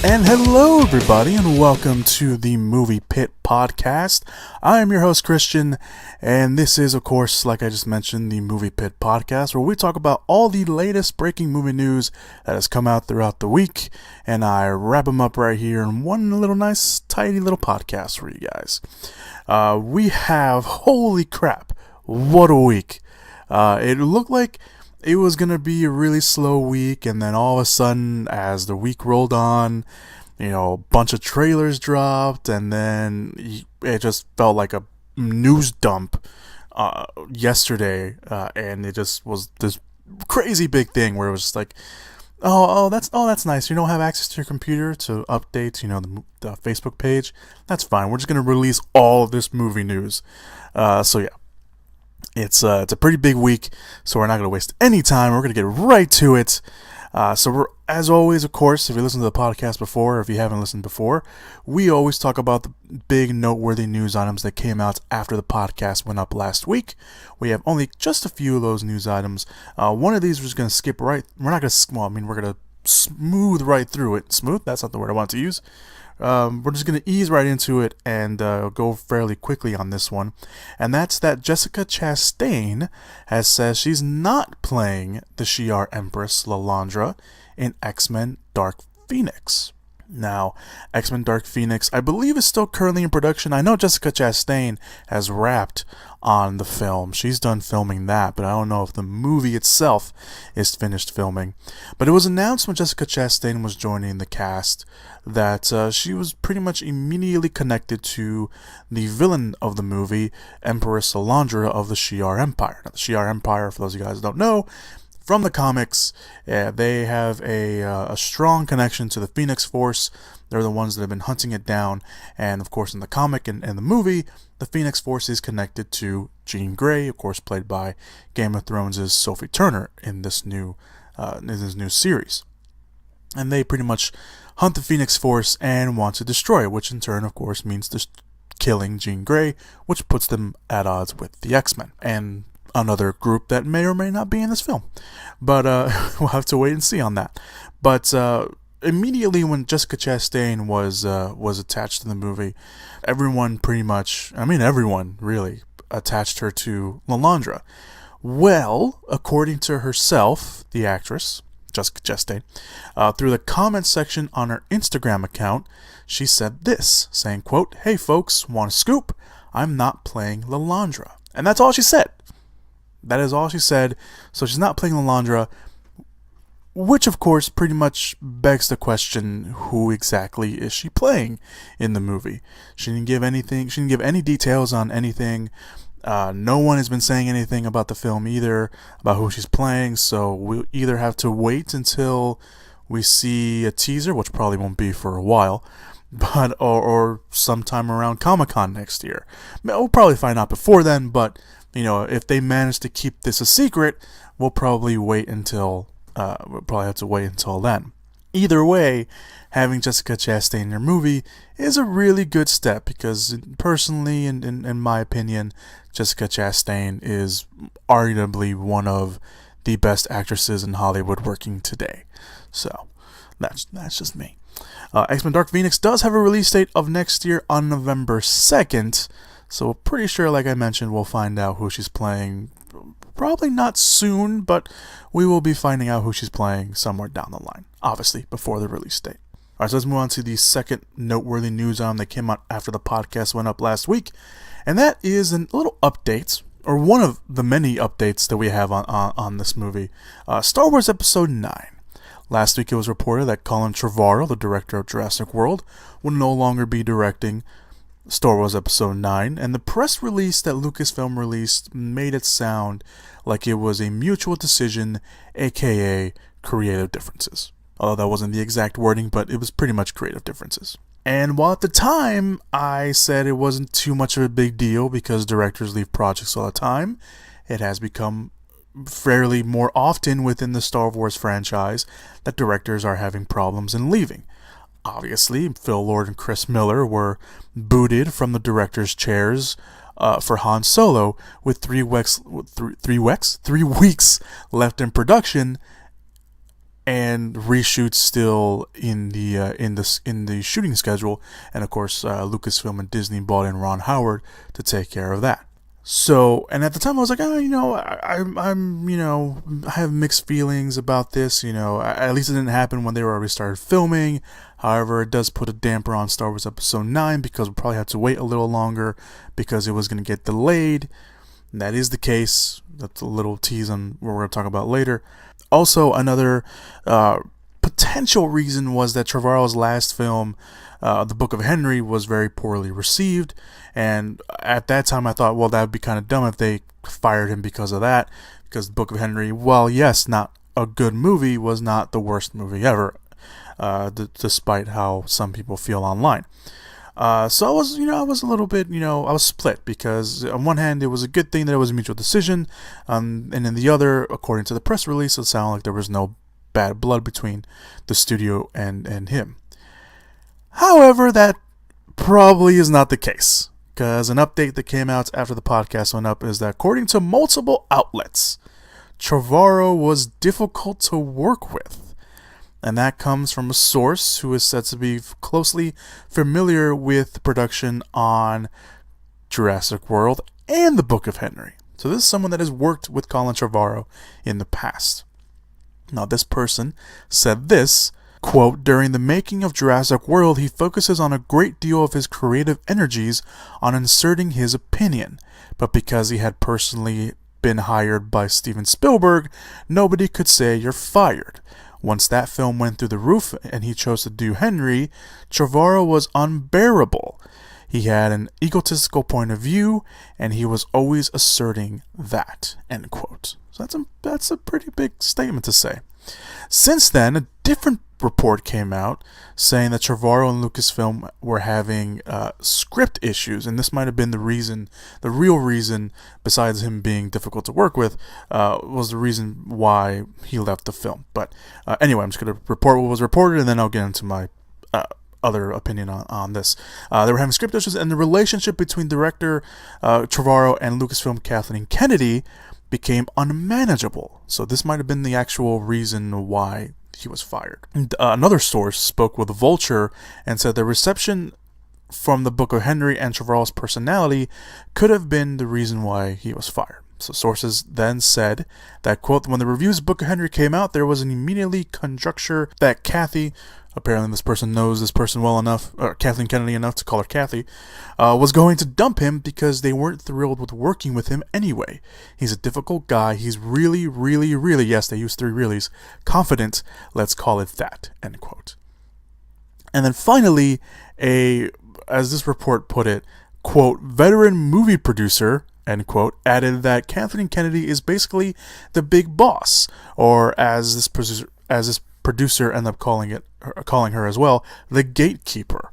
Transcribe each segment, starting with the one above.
And hello, everybody, and welcome to the Movie Pit Podcast. I am your host, Christian, and this is, of course, like I just mentioned, the Movie Pit Podcast, where we talk about all the latest breaking movie news that has come out throughout the week, and I wrap them up right here in one little nice, tidy little podcast for you guys. We have, holy crap, what a week. It looked like it was going to be a really slow week, and then all of a sudden, as the week rolled on, a bunch of trailers dropped, and then it just felt like a news dump yesterday, and it just was this crazy big thing where it was just like, that's nice. You don't have access to your computer to update, the Facebook page. That's fine. We're just going to release all of this movie news. So yeah. It's a pretty big week, so we're not going to waste any time. We're going to get right to it. As always, of course, if you listened to the podcast before, or if you haven't listened before, we always talk about the big noteworthy news items that came out after the podcast went up last week. We have only just a few of those news items. One of these we're just going to skip right. We're not going to. We're going to smooth right through it. Smooth? That's not the word I want to use. We're just going to ease right into it and go fairly quickly on this one. And that's that Jessica Chastain has said she's not playing the Shi'ar Empress Lilandra in X-Men Dark Phoenix. Now, X-Men Dark Phoenix, I believe, is still currently in production. I know Jessica Chastain has wrapped on the film. She's done filming that, but I don't know if the movie itself is finished filming. But it was announced when Jessica Chastain was joining the cast that she was pretty much immediately connected to the villain of the movie, Empress Lilandra of the Shi'ar Empire. Now, the Shi'ar Empire, for those of you guys who don't know, from the comics, they have a strong connection to the Phoenix Force. They're the ones that have been hunting it down. And, of course, in the comic and the movie, the Phoenix Force is connected to Jean Grey, of course, played by Game of Thrones' Sophie Turner in this new series. And they pretty much hunt the Phoenix Force and want to destroy it, which in turn, of course, means killing Jean Grey, which puts them at odds with the X-Men. And another group that may or may not be in this film. But we'll have to wait and see on that. But immediately when Jessica Chastain was attached to the movie, everyone really attached her to Lilandra. Well, according to herself, the actress, Jessica Chastain, through the comments section on her Instagram account, she said this, saying, quote, "Hey folks, want a scoop? I'm not playing Lilandra." And that's all she said. That is all she said. So she's not playing Lilandra, which of course pretty much begs the question, who exactly is she playing in the movie? She didn't give anything. She didn't give any details on anything. No one has been saying anything about the film either, about who she's playing. So we'll either have to wait until we see a teaser, which probably won't be for a while, but or sometime around Comic-Con next year. We'll probably find out before then, but if they manage to keep this a secret, we'll probably have to wait until then. Either way, having Jessica Chastain in your movie is a really good step because personally, in my opinion, Jessica Chastain is arguably one of the best actresses in Hollywood working today. So, that's just me. X-Men Dark Phoenix does have a release date of next year on November 2nd. So we're pretty sure, like I mentioned, we'll find out who she's playing. Probably not soon, but we will be finding out who she's playing somewhere down the line. Obviously, before the release date. Alright, so let's move on to the second noteworthy news item that came out after the podcast went up last week. And that is a little update, or one of the many updates that we have on this movie. Star Wars Episode 9. Last week it was reported that Colin Trevorrow, the director of Jurassic World, will no longer be directing Star Wars Episode 9, and the press release that Lucasfilm released made it sound like it was a mutual decision, aka creative differences. Although that wasn't the exact wording, but it was pretty much creative differences. And while at the time I said it wasn't too much of a big deal because directors leave projects all the time, it has become fairly more often within the Star Wars franchise that directors are having problems in leaving. Obviously, Phil Lord and Chris Miller were booted from the director's chairs for Han Solo with 3 weeks left in production, and reshoots still in the shooting schedule, and of course Lucasfilm and Disney brought in Ron Howard to take care of that. So, and at the time I was like, I have mixed feelings about this. At least it didn't happen when they were already started filming. However, it does put a damper on Star Wars Episode 9 because we'll probably have to wait a little longer because it was going to get delayed. And that is the case. That's a little tease on what we're going to talk about later. Also, another potential reason was that Trevorrow's last film, The Book of Henry, was very poorly received. And at that time, I thought, well, that would be kind of dumb if they fired him because of that. Because The Book of Henry, while yes, not a good movie, was not the worst movie ever, despite how some people feel online. So I was a little bit, I was split, because on one hand, it was a good thing that it was a mutual decision, and in the other, according to the press release, it sounded like there was no bad blood between the studio and him. However, that probably is not the case, because an update that came out after the podcast went up is that according to multiple outlets, Trevorrow was difficult to work with. And that comes from a source who is said to be closely familiar with production on Jurassic World and The Book of Henry. So this is someone that has worked with Colin Trevorrow in the past. Now, this person said this, quote, "During the making of Jurassic World, he focuses on a great deal of his creative energies on inserting his opinion. But because he had personally been hired by Steven Spielberg, nobody could say you're fired. Once that film went through the roof and he chose to do Henry, Trevorrow was unbearable. He had an egotistical point of view, and he was always asserting that," end quote. So that's a pretty big statement to say. Since then, a different report came out saying that Trevorrow and Lucasfilm were having script issues, and this might have been the real reason, besides him being difficult to work with, was the reason why he left the film. But anyway, I'm just going to report what was reported, and then I'll get into my other opinion on this. They were having script issues, and the relationship between director Trevorrow and Lucasfilm Kathleen Kennedy became unmanageable. So this might have been the actual reason why he was fired. Another source spoke with Vulture and said the reception from The Book of Henry and Trevorrow's personality could have been the reason why he was fired. So sources then said that, quote, "When the reviews of Book of Henry came out, there was an immediately conjecture that Kathy," apparently this person knows this person well enough, or Kathleen Kennedy enough to call her Kathy, "was going to dump him because they weren't thrilled with working with him anyway. He's a difficult guy. He's really, really, really," yes, they used 3 reallys, "confident, let's call it that," end quote. And then finally, as this report put it, quote, "veteran movie producer," end quote, added that Kathleen Kennedy is basically the big boss, or as this producer ended up calling her as well, the gatekeeper.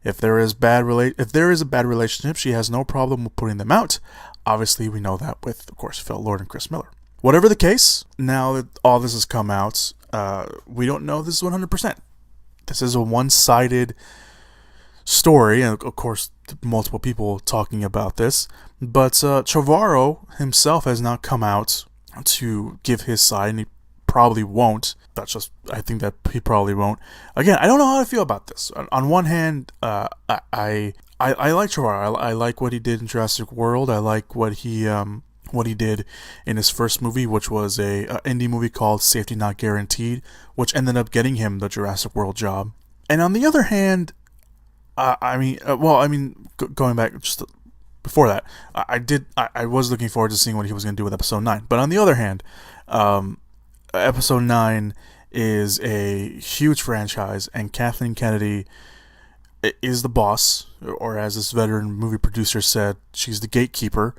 If there is a bad relationship, she has no problem with putting them out. Obviously, we know that with, of course, Phil Lord and Chris Miller. Whatever the case, now that all this has come out, we don't know this is 100%. This is a one-sided story, and of course, multiple people talking about this. But Trevorrow himself has not come out to give his side, and he probably won't. I think that he probably won't. Again, I don't know how to feel about this. On one hand, I like Trevorrow. I like what he did in Jurassic World. I like what he did in his first movie, which was a indie movie called Safety Not Guaranteed, which ended up getting him the Jurassic World job. And on the other hand, going back just before that, I was looking forward to seeing what he was going to do with Episode 9. But on the other hand, Episode 9 is a huge franchise, and Kathleen Kennedy is the boss, or as this veteran movie producer said, she's the gatekeeper.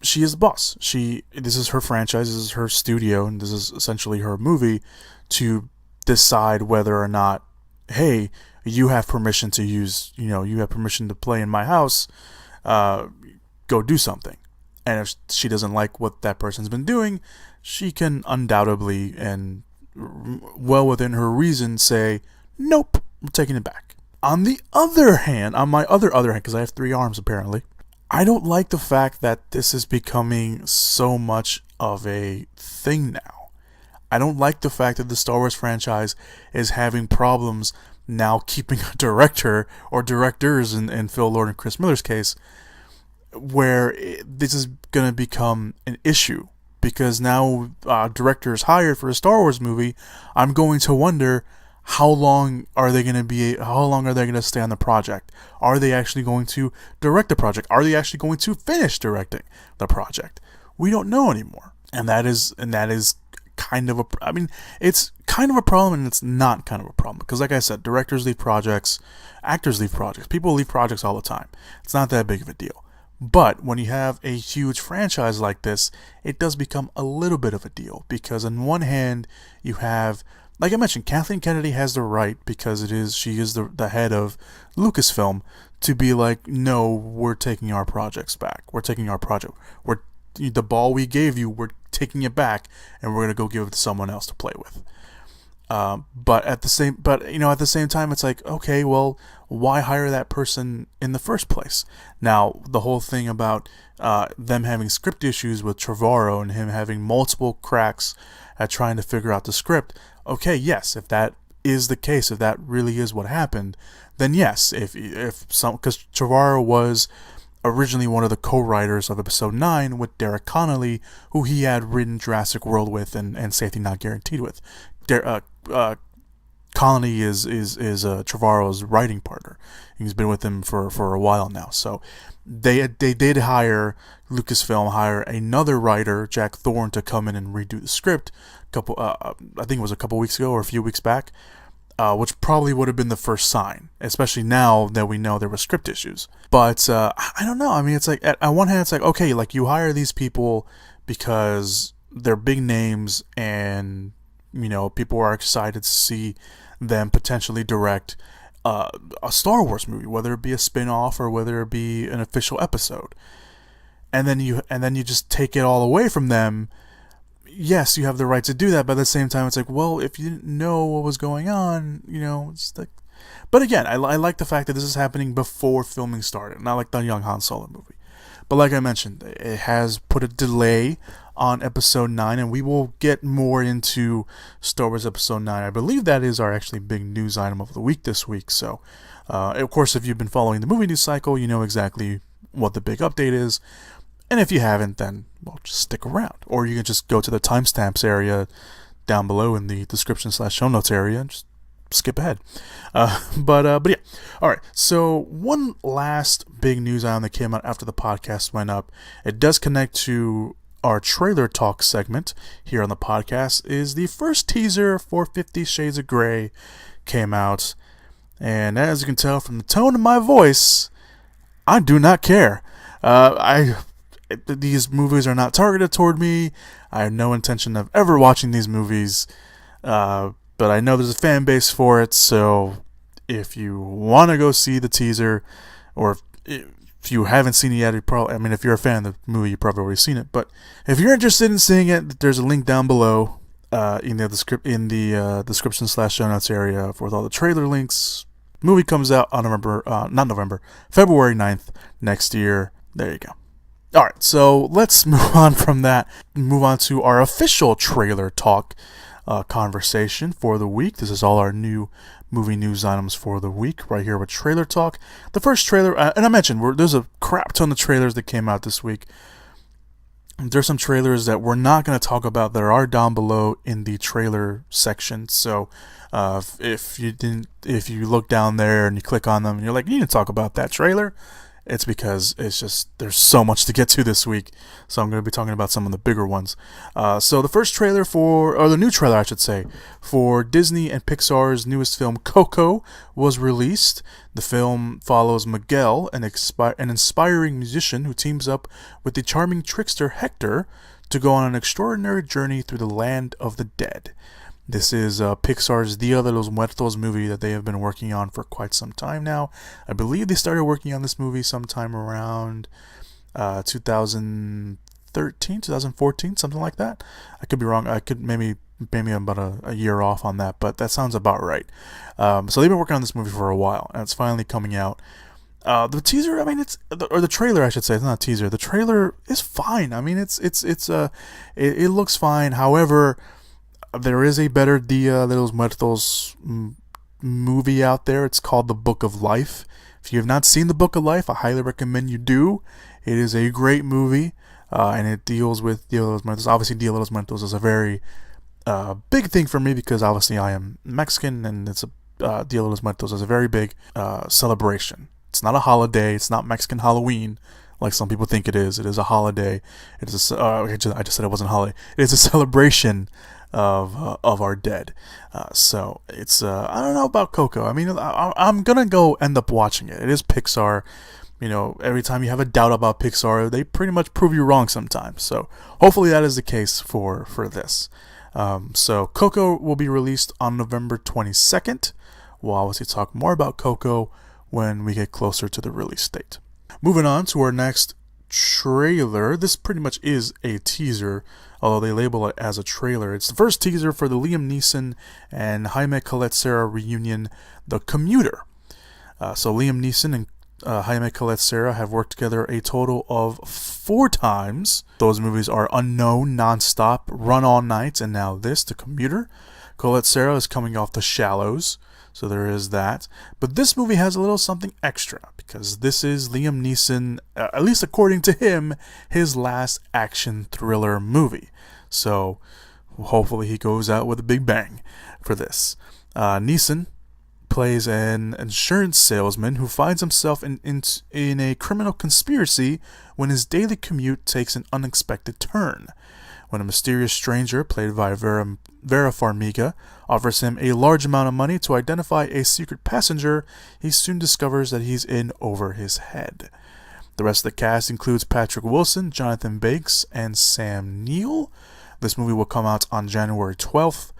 She is the boss. This is her franchise, this is her studio, and this is essentially her movie to decide whether or not, hey, you have permission to use, you have permission to play in my house, go do something. And if she doesn't like what that person's been doing, she can undoubtedly and well within her reason say, nope, I'm taking it back. On the other hand, on my other hand, because I have 3 arms apparently, I don't like the fact that this is becoming so much of a thing now. I don't like the fact that the Star Wars franchise is having problems now keeping a director or directors in Phil Lord and Chris Miller's case, where this is going to become an issue. Because now director is hired for a Star Wars movie, I'm going to wonder how long are they going to stay on the project? Are they actually going to direct the project? Are they actually going to finish directing the project? We don't know anymore. And that is kind of it's kind of a problem, and it's not kind of a problem. Because like I said, directors leave projects, actors leave projects, people leave projects all the time. It's not that big of a deal. But when you have a huge franchise like this, it does become a little bit of a deal. Because on one hand, you have, like I mentioned, Kathleen Kennedy has the right, because she is the head of Lucasfilm, to be like, no, we're taking our projects back. We're taking our project. The ball we gave you, we're taking it back, and we're gonna go give it to someone else to play with. But at the same time, it's like, okay, well, why hire that person in the first place? Now, the whole thing about them having script issues with Trevorrow and him having multiple cracks at trying to figure out the script. Okay, yes, if that is the case, if that really is what happened, then yes, because Trevorrow was originally one of the co-writers of Episode 9 with Derek Connolly, who he had written Jurassic World with and Safety Not Guaranteed with. Connolly is Trevorrow's writing partner. He's been with him for a while now. So they did hire Lucasfilm another writer, Jack Thorne, to come in and redo the script. I think it was a couple weeks ago or a few weeks back, which probably would have been the first sign, especially now that we know there were script issues. But I don't know. I mean, it's like on one hand, it's like, okay, like you hire these people because they're big names, and people are excited to see them potentially direct a Star Wars movie, whether it be a spin-off or whether it be an official episode. And then you just take it all away from them. Yes, you have the right to do that, but at the same time, it's like, well, if you didn't know what was going on, it's like. But again, I like the fact that this is happening before filming started, not like the Young Han Solo movie. But like I mentioned, it has put a delay on Episode 9, and we will get more into Star Wars Episode 9. I believe that is our actually big news item of the week this week. So, of course, if you've been following the movie news cycle, you know exactly what the big update is. And if you haven't, then, well, just stick around. Or you can just go to the timestamps area down below in the description/show notes area and just skip ahead. But yeah. Alright, so one last big news item that came out after the podcast went up. It does connect to our trailer talk segment here on the podcast. Is the first teaser for 50 Shades of Grey came out. And as you can tell from the tone of my voice, I do not care. These movies are not targeted toward me. I have no intention of ever watching these movies. But I know there's a fan base for it, so if you want to go see the teaser, or if you haven't seen it yet, if you're a fan of the movie, you've probably already seen it. But if you're interested in seeing it, there's a link down below in the description/show notes area with all the trailer links. Movie comes out on February 9th next year. There you go. Alright, so let's move on from that. Move on to our official trailer talk conversation for the week. This is all our new movie news items for the week right here with Trailer Talk. The first trailer, and I mentioned there's a crap ton of trailers that came out this week. There's some trailers that we're not going to talk about that are down below in the trailer section. So if you look down there and you click on them and you're like, you need to talk about that trailer, it's because there's so much to get to this week. So I'm going to be talking about some of the bigger ones. So the first trailer the new trailer, I should say, for Disney and Pixar's newest film, Coco, was released. The film follows Miguel, an inspiring musician who teams up with the charming trickster Hector to go on an extraordinary journey through the land of the dead. This is Pixar's Dia de los Muertos movie that they have been working on for quite some time now. I believe they started working on this movie sometime around 2013, 2014, something like that. I could be wrong. I could maybe I'm about a year off on that, but that sounds about right. So they've been working on this movie for a while, and it's finally coming out. The teaser, the trailer, I should say. It's not a teaser. The trailer is fine. It looks fine. However, There is a better Dia de los Muertos movie out there. It's called The Book of Life. If you have not seen The Book of Life, I highly recommend you do. It is a great movie, and it deals with Dia de los Muertos. Obviously, Dia de los Muertos is a very big thing for me because obviously I am Mexican, and it's Dia de los Muertos is a very big celebration. It's not a holiday. It's not Mexican Halloween like some people think it is. It is a holiday. It is I just said it wasn't a holiday. It is a celebration of our dead. So it's I don't know about Coco. I mean, I'm gonna go end up watching it. It is Pixar. You know, every time you have a doubt about Pixar, they pretty much prove you wrong sometimes. So hopefully that is the case for this. So Coco will be released on November 22nd. We'll obviously talk more about Coco when we get closer to the release date. Moving on to our next trailer. This pretty much is a teaser, although they label it as a trailer. It's the first teaser for the Liam Neeson and Jaime Collet-Serra reunion, The Commuter. So Liam Neeson and Jaime Collet-Serra have worked together a total of 4 times. Those movies are Unknown, Nonstop, Run All Night, and now this, The Commuter. Collet-Serra is coming off The Shallows, so there is that. But this movie has a little something extra, because this is Liam Neeson, at least according to him, his last action thriller movie. So hopefully he goes out with a big bang for this. Neeson plays an insurance salesman who finds himself in a criminal conspiracy when his daily commute takes an unexpected turn. When a mysterious stranger, played by Vera Farmiga, offers him a large amount of money to identify a secret passenger, he soon discovers that he's in over his head. The rest of the cast includes Patrick Wilson, Jonathan Banks, and Sam Neill. This movie will come out on January 12th.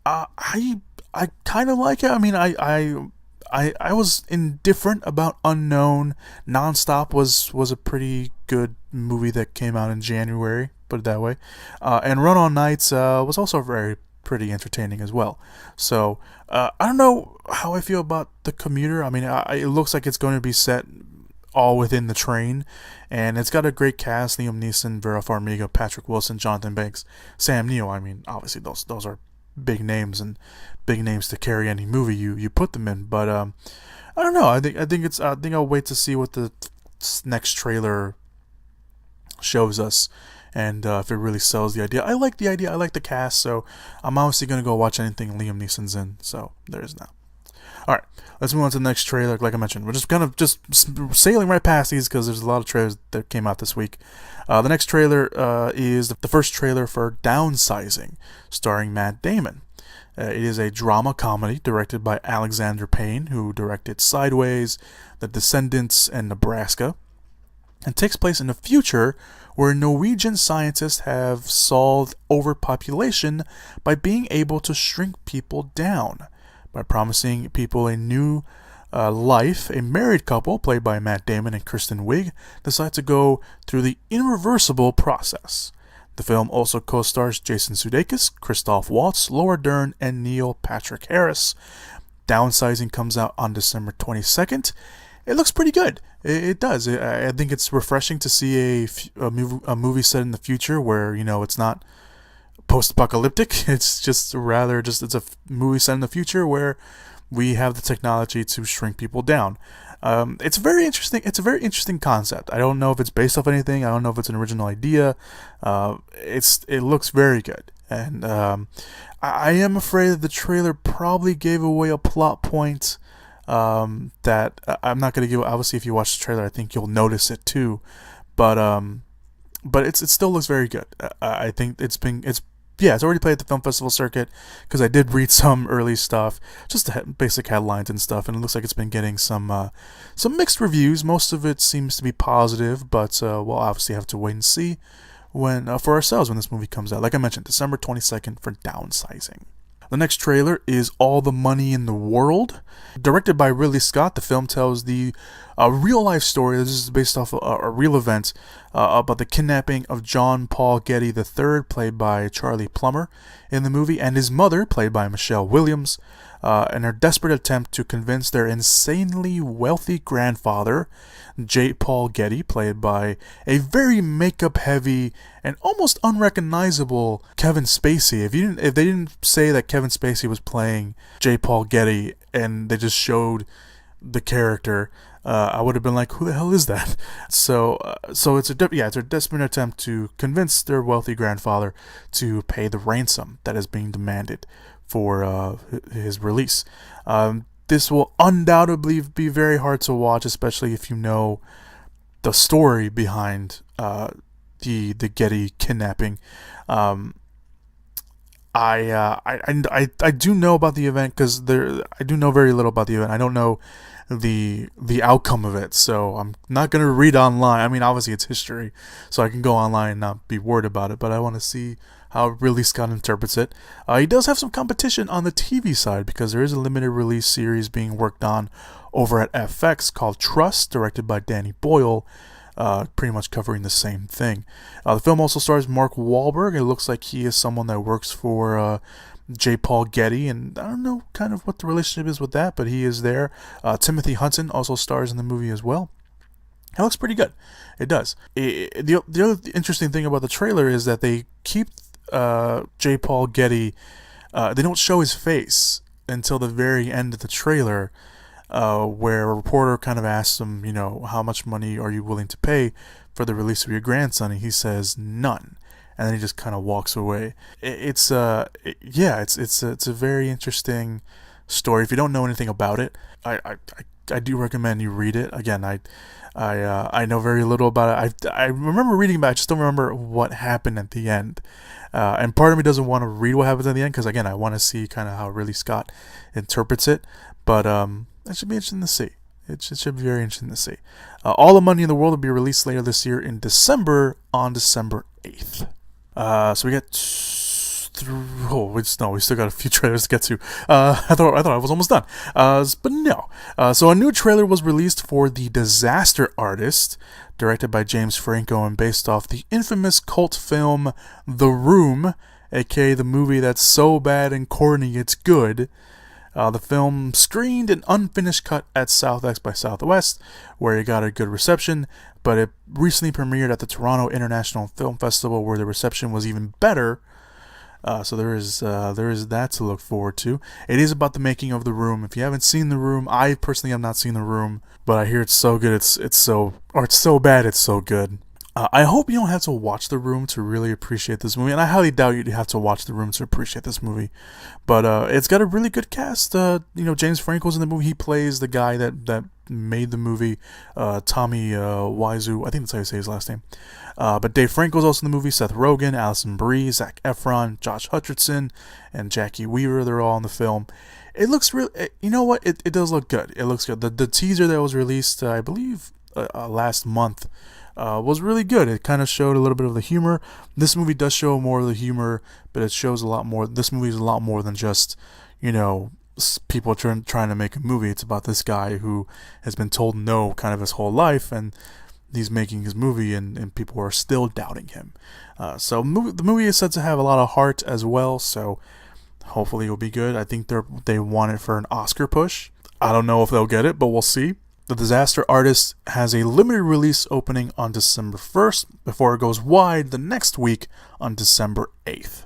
I kind of like it. I mean, I was indifferent about Unknown. Nonstop was a pretty good movie that came out in January, put it that way. And Run All Nights was also pretty entertaining as well. So I don't know how I feel about The Commuter. I mean, it looks like it's going to be set all within the train, and it's got a great cast: Liam Neeson, Vera Farmiga, Patrick Wilson, Jonathan Banks, Sam Neill. I mean, obviously those are big names, and big names to carry any movie you put them in. But I don't know. I think I'll wait to see what the next trailer shows us, and if it really sells the idea. I like the idea. I like the cast, so I'm obviously gonna go watch anything Liam Neeson's in. So there's that. All right, let's move on to the next trailer. Like I mentioned, we're just kind of just sailing right past these because there's a lot of trailers that came out this week. The next trailer is the first trailer for Downsizing, starring Matt Damon. It is a drama comedy directed by Alexander Payne, who directed Sideways, The Descendants, and Nebraska, and takes place in the future where Norwegian scientists have solved overpopulation by being able to shrink people down. By promising people a new life, a married couple, played by Matt Damon and Kristen Wiig, decide to go through the irreversible process. The film also co-stars Jason Sudeikis, Christoph Waltz, Laura Dern, and Neil Patrick Harris. Downsizing comes out on December 22nd. It looks pretty good. It does. I think it's refreshing to see a movie set in the future where, you know, it's not post-apocalyptic. It's it's a movie set in the future where we have the technology to shrink people down. It's very interesting. It's a very interesting concept. I don't know if it's based off anything. I don't know if it's an original idea. It looks very good, and I am afraid that the trailer probably gave away a plot point that I'm not going to give. Obviously, if you watch the trailer, I think you'll notice it too. But it still looks very good. I think it's already played at the film festival circuit, because I did read some early stuff, just the basic headlines and stuff, and it looks like it's been getting some mixed reviews. Most of it seems to be positive, but we'll obviously have to wait and see for ourselves when this movie comes out. Like I mentioned, December 22nd for Downsizing. The next trailer is All the Money in the World. Directed by Ridley Scott, the film tells the real-life story. This is based off a real event about the kidnapping of John Paul Getty III, played by Charlie Plummer in the movie, and his mother, played by Michelle Williams. in their desperate attempt to convince their insanely wealthy grandfather, J. Paul Getty, played by a very makeup-heavy and almost unrecognizable Kevin Spacey. If they didn't say that Kevin Spacey was playing J. Paul Getty and they just showed the character, I would have been like, who the hell is that? So it's a desperate attempt to convince their wealthy grandfather to pay the ransom that is being demanded for his release. This will undoubtedly be very hard to watch, especially if you know the story behind the Getty kidnapping. I do know about the event because I do know very little about the event. I don't know the outcome of it, so I'm not gonna read online. I mean, obviously it's history, so I can go online and not be worried about it. But I want to see how Ridley Scott interprets it. He does have some competition on the TV side because there is a limited release series being worked on over at FX called Trust, directed by Danny Boyle. Pretty much covering the same thing. The film also stars Mark Wahlberg. It looks like he is someone that works for J. Paul Getty, and I don't know kind of what the relationship is with that, but he is there. Timothy Hutton also stars in the movie as well. It looks pretty good. It does. The other interesting thing about the trailer is that they keep J. Paul Getty, they don't show his face until the very end of the trailer, where a reporter kind of asks him, how much money are you willing to pay for the release of your grandson? And he says none, and then he just kind of walks away. It's a very interesting story. If you don't know anything about it, I do recommend you read it. Again, I know very little about it. I remember reading about it, I just don't remember what happened at the end. And part of me doesn't want to read what happens at the end because, again, I want to see kind of how Ridley Scott interprets it. But it should be interesting to see. It should be very interesting to see. All the Money in the World will be released later this year in December, on December 8th. So we got we still got a few trailers to get to. I thought I was almost done. But no. So a new trailer was released for The Disaster Artist, directed by James Franco and based off the infamous cult film The Room, aka the movie that's so bad and corny it's good. The film screened an unfinished cut at South X by Southwest, where it got a good reception, but it recently premiered at the Toronto International Film Festival, where the reception was even better. So there is that to look forward to. It is about the making of The Room. If you haven't seen The Room, I personally have not seen The Room, but I hear it's so good. It's so bad. It's so good. I hope you don't have to watch The Room to really appreciate this movie, and I highly doubt you'd have to watch The Room to appreciate this movie. But it's got a really good cast. James Franco's in the movie. He plays the guy that made the movie, Tommy Wiseau. I think that's how you say his last name. But Dave Franco's also in the movie. Seth Rogen, Alison Brie, Zac Efron, Josh Hutcherson, and Jackie Weaver. They're all in the film. It looks real. You know what? It does look good. It looks good. The teaser that was released, I believe, last month, was really good. It kind of showed a little bit of the humor. This movie does show more of the humor, but it shows a lot more. This movie is a lot more than just, people trying to make a movie. It's about this guy who has been told no kind of his whole life, and he's making his movie, and people are still doubting him. So the movie is said to have a lot of heart as well, so hopefully it'll be good. I think they want it for an Oscar push. I don't know if they'll get it, but we'll see. The Disaster Artist has a limited release opening on December 1st before it goes wide the next week on December 8th.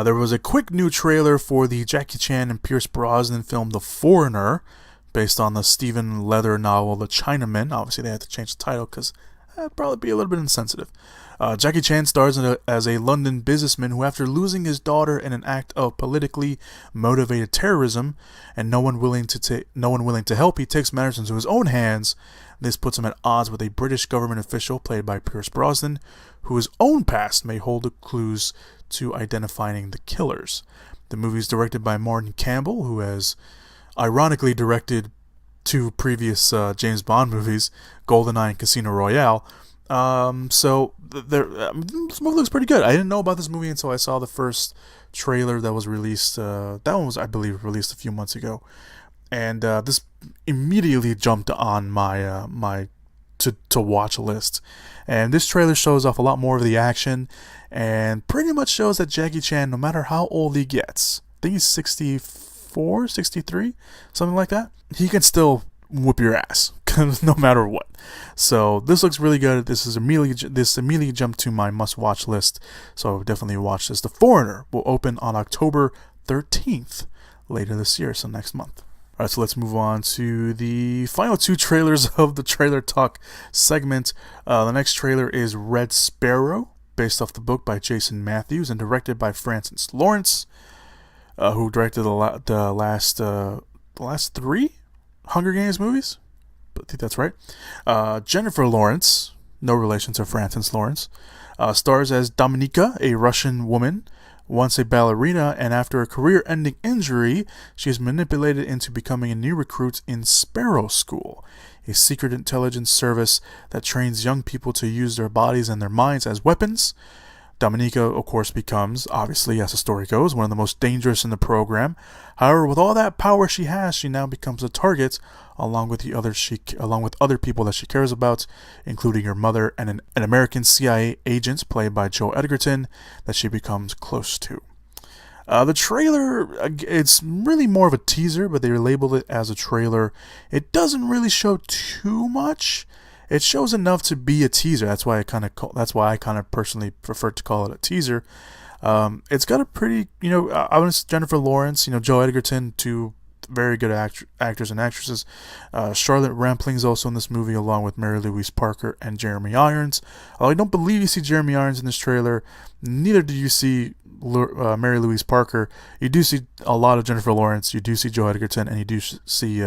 There was a quick new trailer for the Jackie Chan and Pierce Brosnan film The Foreigner, based on the Stephen Leather novel The Chinaman. Obviously, they had to change the title because that'd probably be a little bit insensitive. Jackie Chan stars as a London businessman who, after losing his daughter in an act of politically motivated terrorism, and no one willing to help, he takes matters into his own hands. This puts him at odds with a British government official played by Pierce Brosnan, whose own past may hold the clues to identifying the killers. The movie is directed by Martin Campbell, who has ironically directed two previous James Bond movies, GoldenEye and Casino Royale. So this movie looks pretty good. I didn't know about this movie until I saw the first trailer that was released. That one was, I believe, released a few months ago, and this immediately jumped on my my to watch list. And this trailer shows off a lot more of the action, and pretty much shows that Jackie Chan, no matter how old he gets, I think he's 64, 63, something like that. He can still whoop your ass no matter what. So this looks really good. This immediately jumped to my must-watch list, so I'll definitely watch this. The Foreigner will open on October 13th later this year, so next month. Alright, so let's move on to the final two trailers of the Trailer Talk segment. The next trailer is Red Sparrow, based off the book by Jason Matthews and directed by Francis Lawrence, who directed the last three Hunger Games movies. I think that's right. Jennifer Lawrence, no relation to Francis Lawrence, stars as Dominika, a Russian woman, once a ballerina, and after a career-ending injury, she is manipulated into becoming a new recruit in Sparrow School, a secret intelligence service that trains young people to use their bodies and their minds as weapons. Dominika, of course, becomes, obviously, as the story goes, one of the most dangerous in the program. However, with all that power she has, she now becomes a target, along with other people that she cares about, including her mother and an American CIA agent played by Joel Edgerton that she becomes close to. The trailer, it's really more of a teaser, but they labeled it as a trailer. It doesn't really show too much. It shows enough to be a teaser. That's why I kind of personally prefer to call it a teaser. It's got a pretty, Jennifer Lawrence, Joel Edgerton, two very good actors and actresses. Charlotte Rampling's also in this movie, along with Mary Louise Parker and Jeremy Irons. I don't believe you see Jeremy Irons in this trailer. Neither do you see Mary Louise Parker. You do see a lot of Jennifer Lawrence. You do see Joel Edgerton, and you do see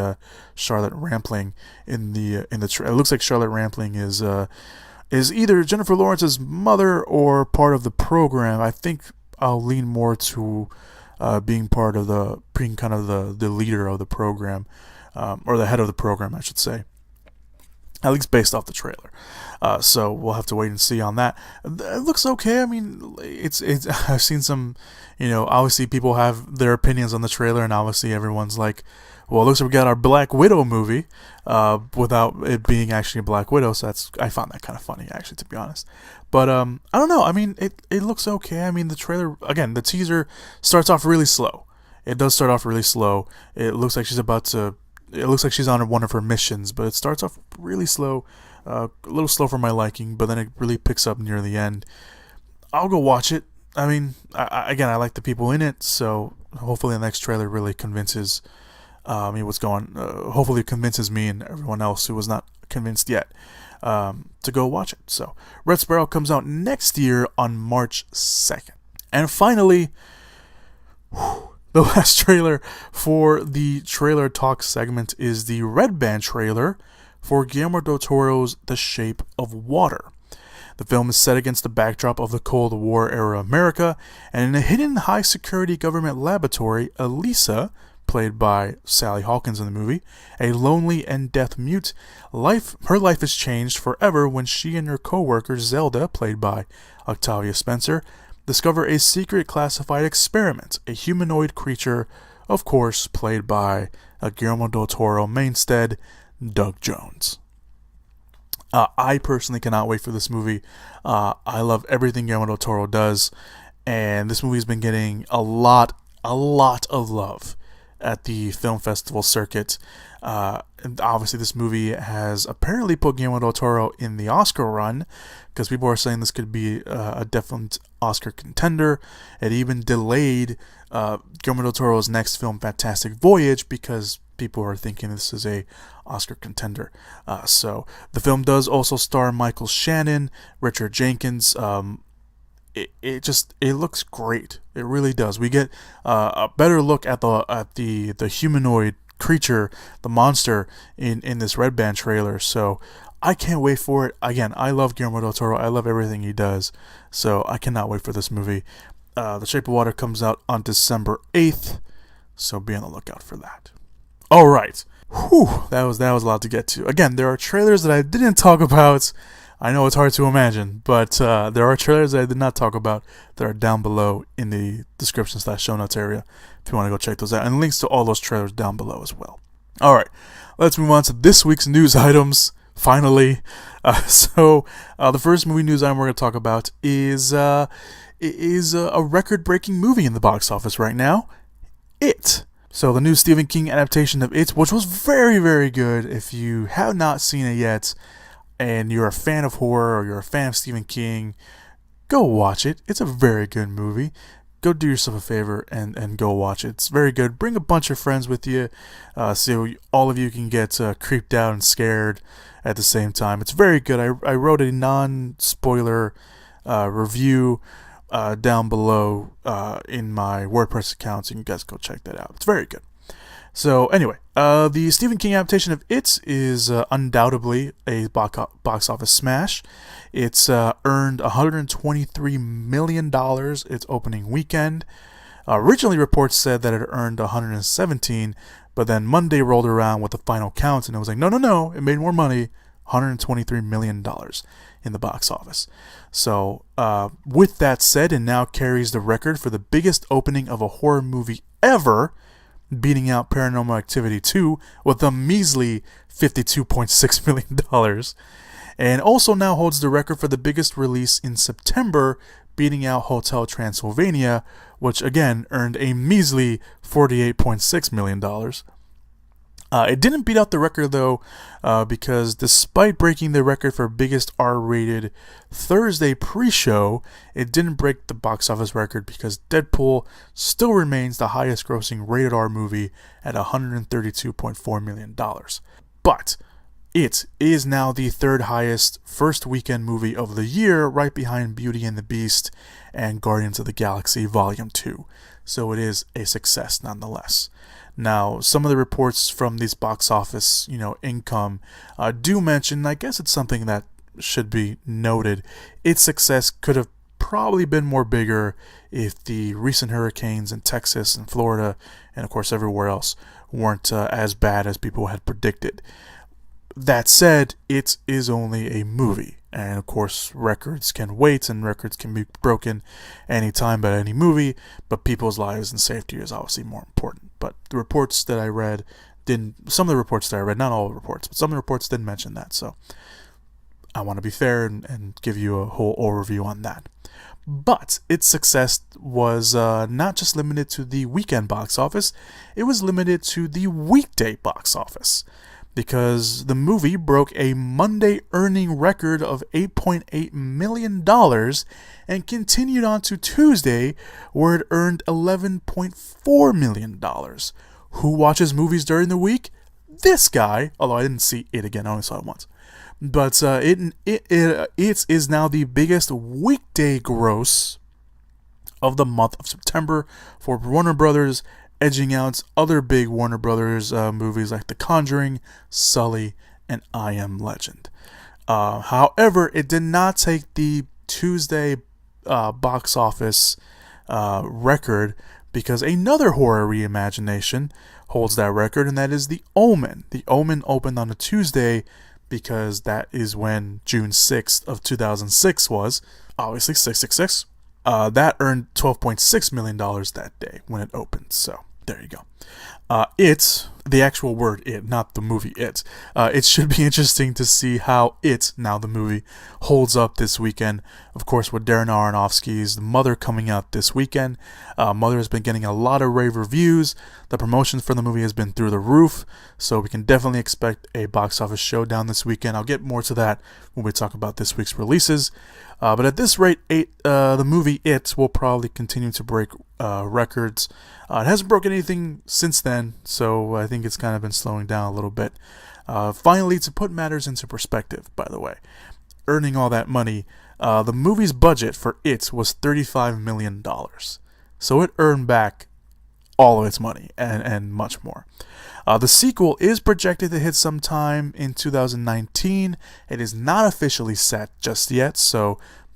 Charlotte Rampling in the trailer. It looks like Charlotte Rampling is either Jennifer Lawrence's mother or part of the program. I think I'll lean more to being kind of the leader of the program, or the head of the program, I should say. At least based off the trailer. So we'll have to wait and see on that. It looks okay. I mean, it's I've seen some, obviously people have their opinions on the trailer, and obviously everyone's like, well, it looks like we got our Black Widow movie, without it being actually a Black Widow. So I found that kind of funny, actually, to be honest. But I don't know. I mean, it looks okay. I mean, the trailer, again, the teaser starts off really slow. It does start off really slow. It looks like she's on one of her missions, but it starts off really slow, a little slow for my liking, but then it really picks up near the end. I'll go watch it. I mean, I like the people in it, so hopefully the next trailer really convinces me what's going on. Hopefully it convinces me and everyone else who was not convinced yet to go watch it. So Red Sparrow comes out next year on March 2nd. And finally, the last trailer for the Trailer Talk segment is the Red Band trailer for Guillermo del Toro's The Shape of Water. The film is set against the backdrop of the Cold War-era America, and in a hidden high-security government laboratory, Elisa, played by Sally Hawkins in the movie, a lonely and deaf-mute, her life is changed forever when she and her co-worker Zelda, played by Octavia Spencer, discover a secret classified experiment, a humanoid creature, of course, played by a Guillermo del Toro mainstead, Doug Jones. I personally cannot wait for this movie. I love everything Guillermo del Toro does, and this movie's been getting a lot of love at the film festival circuit. And obviously this movie has apparently put Guillermo del Toro in the Oscar run, because people are saying this could be a definite Oscar contender. It even delayed Guillermo del Toro's next film, Fantastic Voyage, because people are thinking this is a Oscar contender. So the film does also star Michael Shannon, Richard Jenkins. It looks great. It really does. We get a better look at the humanoid creature, the monster in this Red Band trailer. So I can't wait for it. Again, I love Guillermo del Toro. I love everything he does. So I cannot wait for this movie. The Shape of Water comes out on December 8th. So be on the lookout for that. All right. Whew, that was a lot to get to. Again, there are trailers that I didn't talk about. I know it's hard to imagine, but there are trailers that I did not talk about that are down below in the description/show notes area if you want to go check those out. And links to all those trailers down below as well. All right, let's move on to this week's news items, finally. So the first movie news item we're going to talk about is a record-breaking movie in the box office right now, It. So the new Stephen King adaptation of It, which was very, very good. If you have not seen it yet, and you're a fan of horror or you're a fan of Stephen King, go watch it. It's a very good movie. Go do yourself a favor and go watch it. It's very good. Bring a bunch of friends with you so all of you can get creeped out and scared at the same time. It's very good. I wrote a non-spoiler review down below in my WordPress account, so you guys go check that out. It's very good. So anyway, the Stephen King adaptation of It is undoubtedly a box office smash. It's earned $123 million its opening weekend. Originally, reports said that it earned $117, but then Monday rolled around with the final count, and it was like, no, it made more money, $123 million in the box office. So with that said, it now carries the record for the biggest opening of a horror movie ever, beating out Paranormal Activity 2 with a measly $52.6 million, and also now holds the record for the biggest release in September, beating out Hotel Transylvania, which again earned a measly $48.6 million. It didn't beat out the record though, because despite breaking the record for biggest R-rated Thursday pre-show, it didn't break the box office record because Deadpool still remains the highest grossing rated R movie at $132.4 million. But it is now the third highest first weekend movie of the year, right behind Beauty and the Beast and Guardians of the Galaxy Volume 2. So it is a success nonetheless. Now, some of the reports from these box office, income do mention, I guess it's something that should be noted, its success could have probably been more bigger if the recent hurricanes in Texas and Florida, and of course everywhere else, weren't as bad as people had predicted. That said, it is only a movie, and of course records can wait and records can be broken anytime by any movie, but people's lives and safety is obviously more important. But the reports that I read some of the reports that I read, not all the reports, but some of the reports didn't mention that, so I want to be fair and give you a whole overview on that. But its success was not just limited to the weekend box office, it was limited to the weekday box office, because the movie broke a Monday earning record of $8.8 million and continued on to Tuesday, where it earned $11.4 million. Who watches movies during the week? This guy, although I didn't see it again, I only saw it once. But it is now the biggest weekday gross of the month of September for Warner Brothers, edging out other big Warner Brothers movies like The Conjuring, Sully, and I Am Legend. However, it did not take the Tuesday box office record, because another horror reimagination holds that record, and that is The Omen. The Omen opened on a Tuesday because that is when June 6th of 2006 was, obviously 666. That earned $12.6 million that day when it opened, so there you go. The actual word it, not the movie it. It should be interesting to see how it, now the movie, holds up this weekend. Of course, with Darren Aronofsky's Mother coming out this weekend. Mother has been getting a lot of rave reviews. The promotion for the movie has been through the roof, so we can definitely expect a box office showdown this weekend. I'll get more to that when we talk about this week's releases. But at this rate, the movie It will probably continue to break records. It hasn't broken anything since then, so I think it's kind of been slowing down a little bit. Finally, to put matters into perspective, by the way, earning all that money, the movie's budget for It was $35 million. So it earned back all of its money and much more. The sequel is projected to hit sometime in 2019. It is not officially set just yet,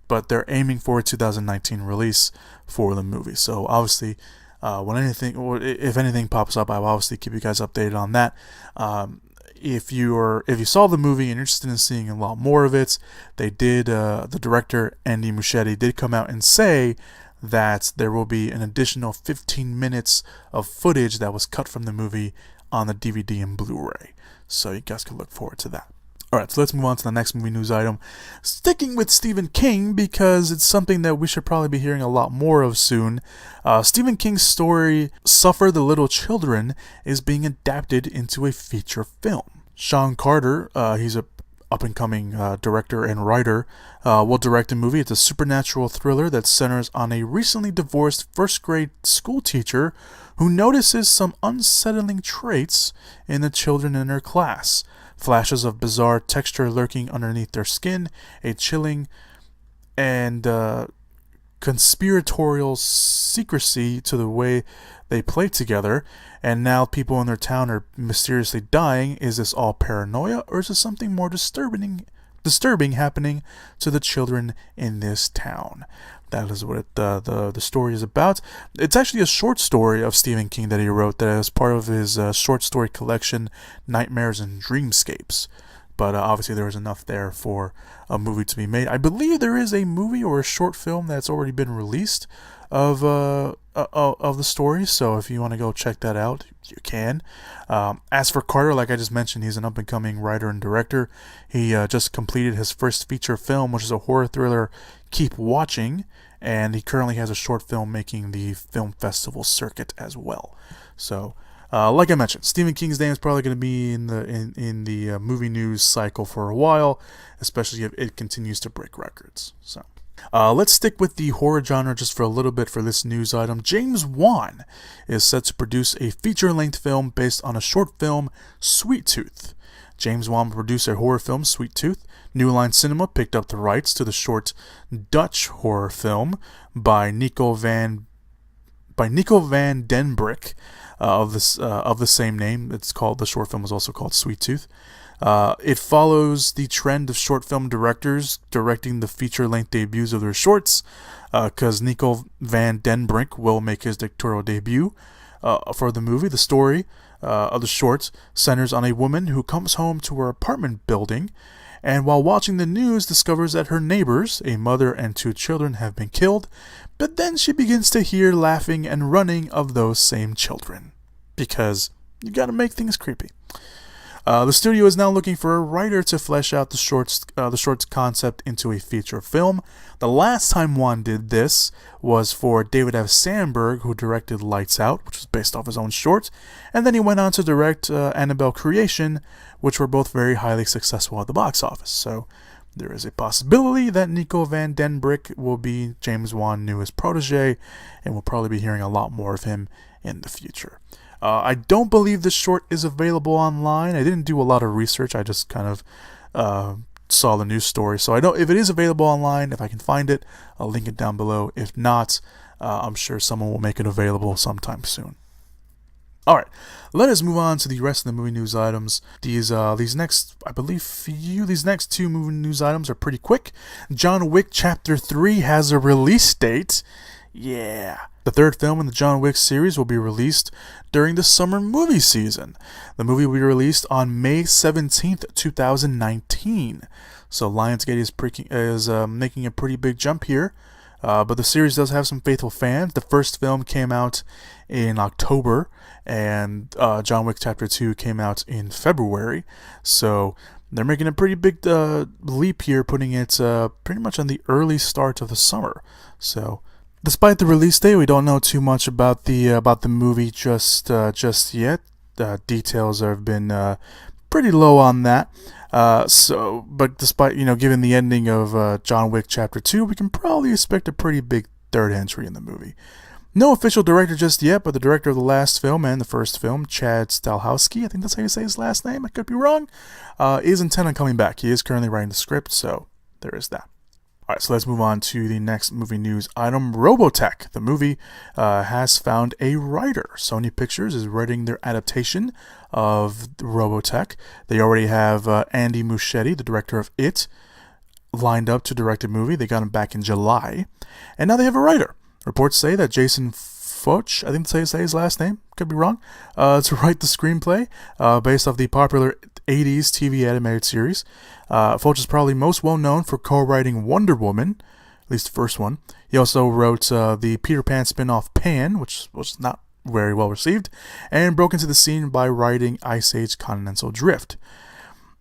but they're aiming for a 2019 release for the movie. So obviously, if anything pops up, I will obviously keep you guys updated on that. If you saw the movie and you're interested in seeing a lot more of it, the director Andy Muschietti did come out and say that there will be an additional 15 minutes of footage that was cut from the movie on the DVD and Blu-ray. So you guys can look forward to that. Alright, so let's move on to the next movie news item. Sticking with Stephen King, because it's something that we should probably be hearing a lot more of soon. Stephen King's story, Suffer the Little Children, is being adapted into a feature film. Sean Carter, he's a up-and-coming director and writer, will direct a movie. It's a supernatural thriller that centers on a recently divorced first-grade school teacher who notices some unsettling traits in the children in her class. Flashes of bizarre texture lurking underneath their skin, a chilling and conspiratorial secrecy to the way they play together, and now people in their town are mysteriously dying. Is this all paranoia, or is this something more disturbing happening to the children in this town? That is what the story is about. It's actually a short story of Stephen King that he wrote that is part of his short story collection, Nightmares and Dreamscapes. But obviously there was enough there for a movie to be made. I believe there is a movie or a short film that's already been released of the story. So if you want to go check that out, you can. As for Carter, like I just mentioned, he's an up-and-coming writer and director. He just completed his first feature film, which is a horror thriller, Keep Watching, and he currently has a short film making the film festival circuit as well. So, like I mentioned, Stephen King's name is probably going to be in the movie news cycle for a while, especially if it continues to break records. So, let's stick with the horror genre just for a little bit for this news item. James Wan is set to produce a feature-length film based on a short film, Sweet Tooth. James Wan will produce a horror film, Sweet Tooth. New Line Cinema picked up the rights to the short Dutch horror film by Nico van den Brik of the same name. The short film is also called Sweet Tooth. It follows the trend of short film directors directing the feature-length debuts of their shorts, because Nico van den Brik will make his directorial debut for the movie. The story of the short centers on a woman who comes home to her apartment building, and while watching the news discovers that her neighbors, a mother and two children, have been killed, but then she begins to hear laughing and running of those same children. Because you gotta make things creepy. The studio is now looking for a writer to flesh out the short's concept into a feature film. The last time Wan did this was for David F. Sandberg, who directed Lights Out, which was based off his own short, and then he went on to direct Annabelle Creation, which were both very highly successful at the box office. So there is a possibility that Nico van den Brik will be James Wan's newest protege, and we'll probably be hearing a lot more of him in the future. I don't believe this short is available online. I didn't do a lot of research. I just kind of saw the news story. So I don't. If it is available online, if I can find it, I'll link it down below. If not, I'm sure someone will make it available sometime soon. All right, let us move on to the rest of the movie news items. These next two movie news items are pretty quick. John Wick Chapter 3 has a release date. Yeah. The third film in the John Wick series will be released during the summer movie season. The movie will be released on May 17th, 2019. So Lionsgate is making a pretty big jump here. But the series does have some faithful fans. The first film came out in October, and John Wick Chapter 2 came out in February. So they're making a pretty big leap here, putting it pretty much on the early start of the summer. So despite the release date, we don't know too much about the movie just yet. Details have been pretty low on that. But despite given the ending of John Wick Chapter 2, we can probably expect a pretty big third entry in the movie. No official director just yet, but the director of the last film and the first film, Chad Stahelski, I think that's how you say his last name, I could be wrong, is intent on coming back. He is currently writing the script, so there is that. Alright, so let's move on to the next movie news item. Robotech, the movie, has found a writer. Sony Pictures is writing their adaptation of Robotech. They already have Andy Muschietti, the director of It, lined up to direct a movie. They got him back in July. And now they have a writer. Reports say that Jason Foch, I think that's how you say his last name, could be wrong, to write the screenplay based off the popular 80s TV animated series. Foch is probably most well known for co-writing Wonder Woman, at least the first one. He also wrote the Peter Pan spin-off Pan, which was not very well received, and broke into the scene by writing Ice Age Continental Drift.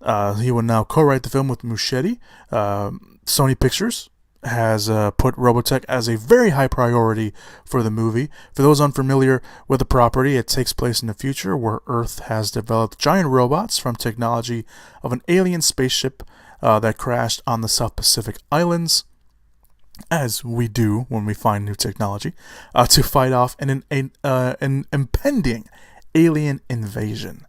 He will now co-write the film with Muschietti. Sony Pictures has put Robotech as a very high priority for the movie. For those unfamiliar with the property, it takes place in the future where Earth has developed giant robots from technology of an alien spaceship that crashed on the South Pacific Islands, as we do when we find new technology, to fight off an impending alien invasion.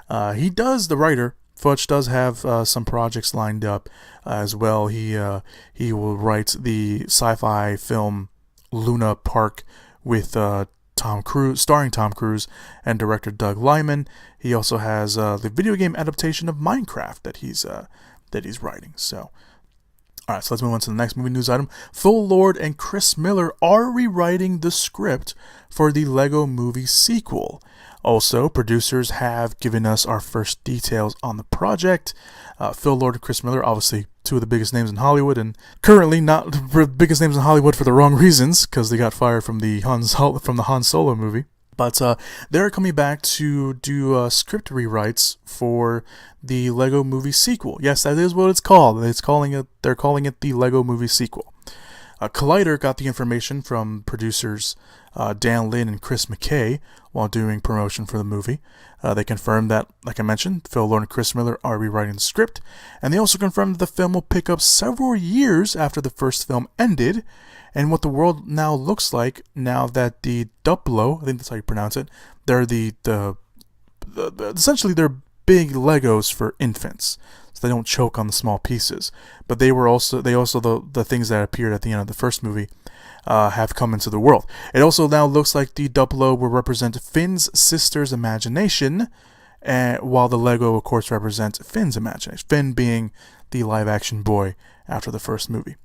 The writer, Futch, does have some projects lined up as well. He will write the sci-fi film Luna Park with Tom Cruise, starring Tom Cruise, and director Doug Liman. He also has the video game adaptation of Minecraft that he's writing. So, all right, so let's move on to the next movie news item. Phil Lord and Chris Miller are rewriting the script for the Lego Movie sequel. Also, producers have given us our first details on the project. Phil Lord and Chris Miller, obviously two of the biggest names in Hollywood, and currently not the biggest names in Hollywood for the wrong reasons, because they got fired from the Han Solo movie. But they're coming back to do script rewrites for the Lego Movie sequel. Yes, that is what it's called. They're calling it the Lego Movie sequel. Collider got the information from producers Dan Lin and Chris McKay while doing promotion for the movie. They confirmed that, like I mentioned, Phil Lord and Chris Miller are rewriting the script, and they also confirmed that the film will pick up several years after the first film ended, and what the world now looks like now that the Duplo, I think that's how you pronounce it, they're essentially they're big Legos for infants, so they don't choke on the small pieces. But the things that appeared at the end of the first movie have come into the world. It also now looks like the Duplo will represent Finn's sister's imagination, while the Lego, of course, represents Finn's imagination. Finn being the live-action boy after the first movie.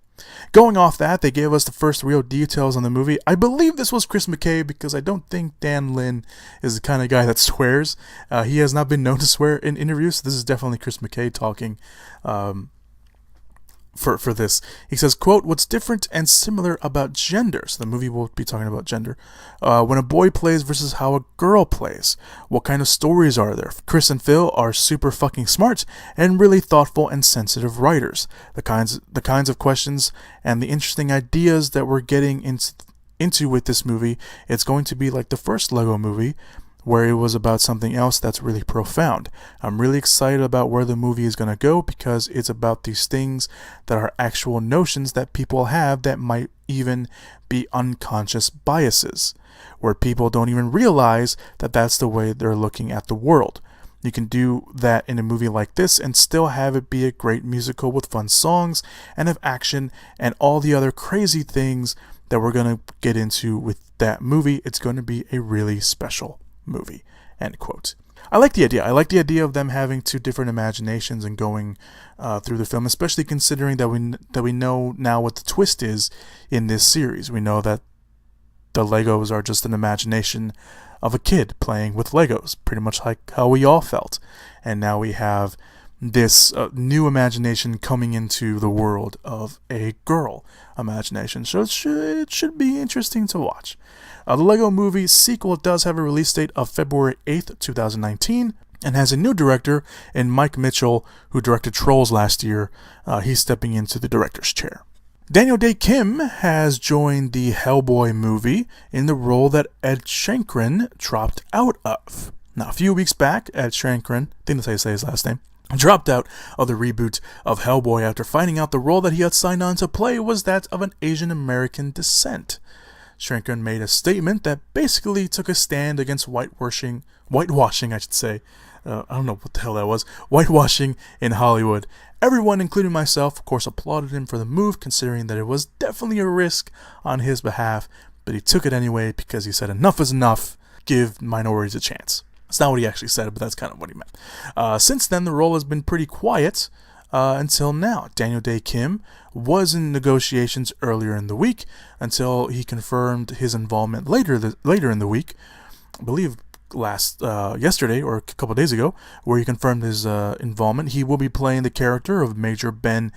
Going off that, they gave us the first real details on the movie. I believe this was Chris McKay because I don't think Dan Lin is the kind of guy that swears. He has not been known to swear in interviews, so this is definitely Chris McKay talking for this. He says, quote, "What's different and similar about gender?" So the movie will be talking about gender. When a boy plays versus how a girl plays. What kind of stories are there? Chris and Phil are super fucking smart and really thoughtful and sensitive writers. The kinds of questions and the interesting ideas that we're getting into with this movie, it's going to be like the first Lego movie, where it was about something else that's really profound. I'm really excited about where the movie is going to go because it's about these things that are actual notions that people have that might even be unconscious biases, where people don't even realize that that's the way they're looking at the world. You can do that in a movie like this and still have it be a great musical with fun songs and have action and all the other crazy things that we're going to get into with that movie. It's going to be a really special movie, end quote. I like the idea. I like the idea of them having two different imaginations and going through the film, especially considering that we know now what the twist is in this series. We know that the Legos are just an imagination of a kid playing with Legos, pretty much like how we all felt. And now we have this new imagination coming into the world of a girl imagination. So it should be interesting to watch. The Lego Movie sequel does have a release date of February 8th, 2019, and has a new director in Mike Mitchell, who directed Trolls last year. He's stepping into the director's chair. Daniel Day Kim has joined the Hellboy movie in the role that Ed Shenkren dropped out of. Now, a few weeks back, Ed Shenkren, I think that's how you say his last name, dropped out of the reboot of Hellboy after finding out the role that he had signed on to play was that of an Asian American descent. Shenkren made a statement that basically took a stand against whitewashing, I don't know what the hell that was, whitewashing in Hollywood. Everyone, including myself, of course, applauded him for the move, considering that it was definitely a risk on his behalf, but he took it anyway because he said enough is enough, give minorities a chance. That's not what he actually said, but that's kind of what he meant. Since then, the role has been pretty quiet until now. Daniel Day Kim was in negotiations earlier in the week until he confirmed his involvement later in the week. I believe yesterday or a couple of days ago, where he confirmed his involvement. He will be playing the character of Major Ben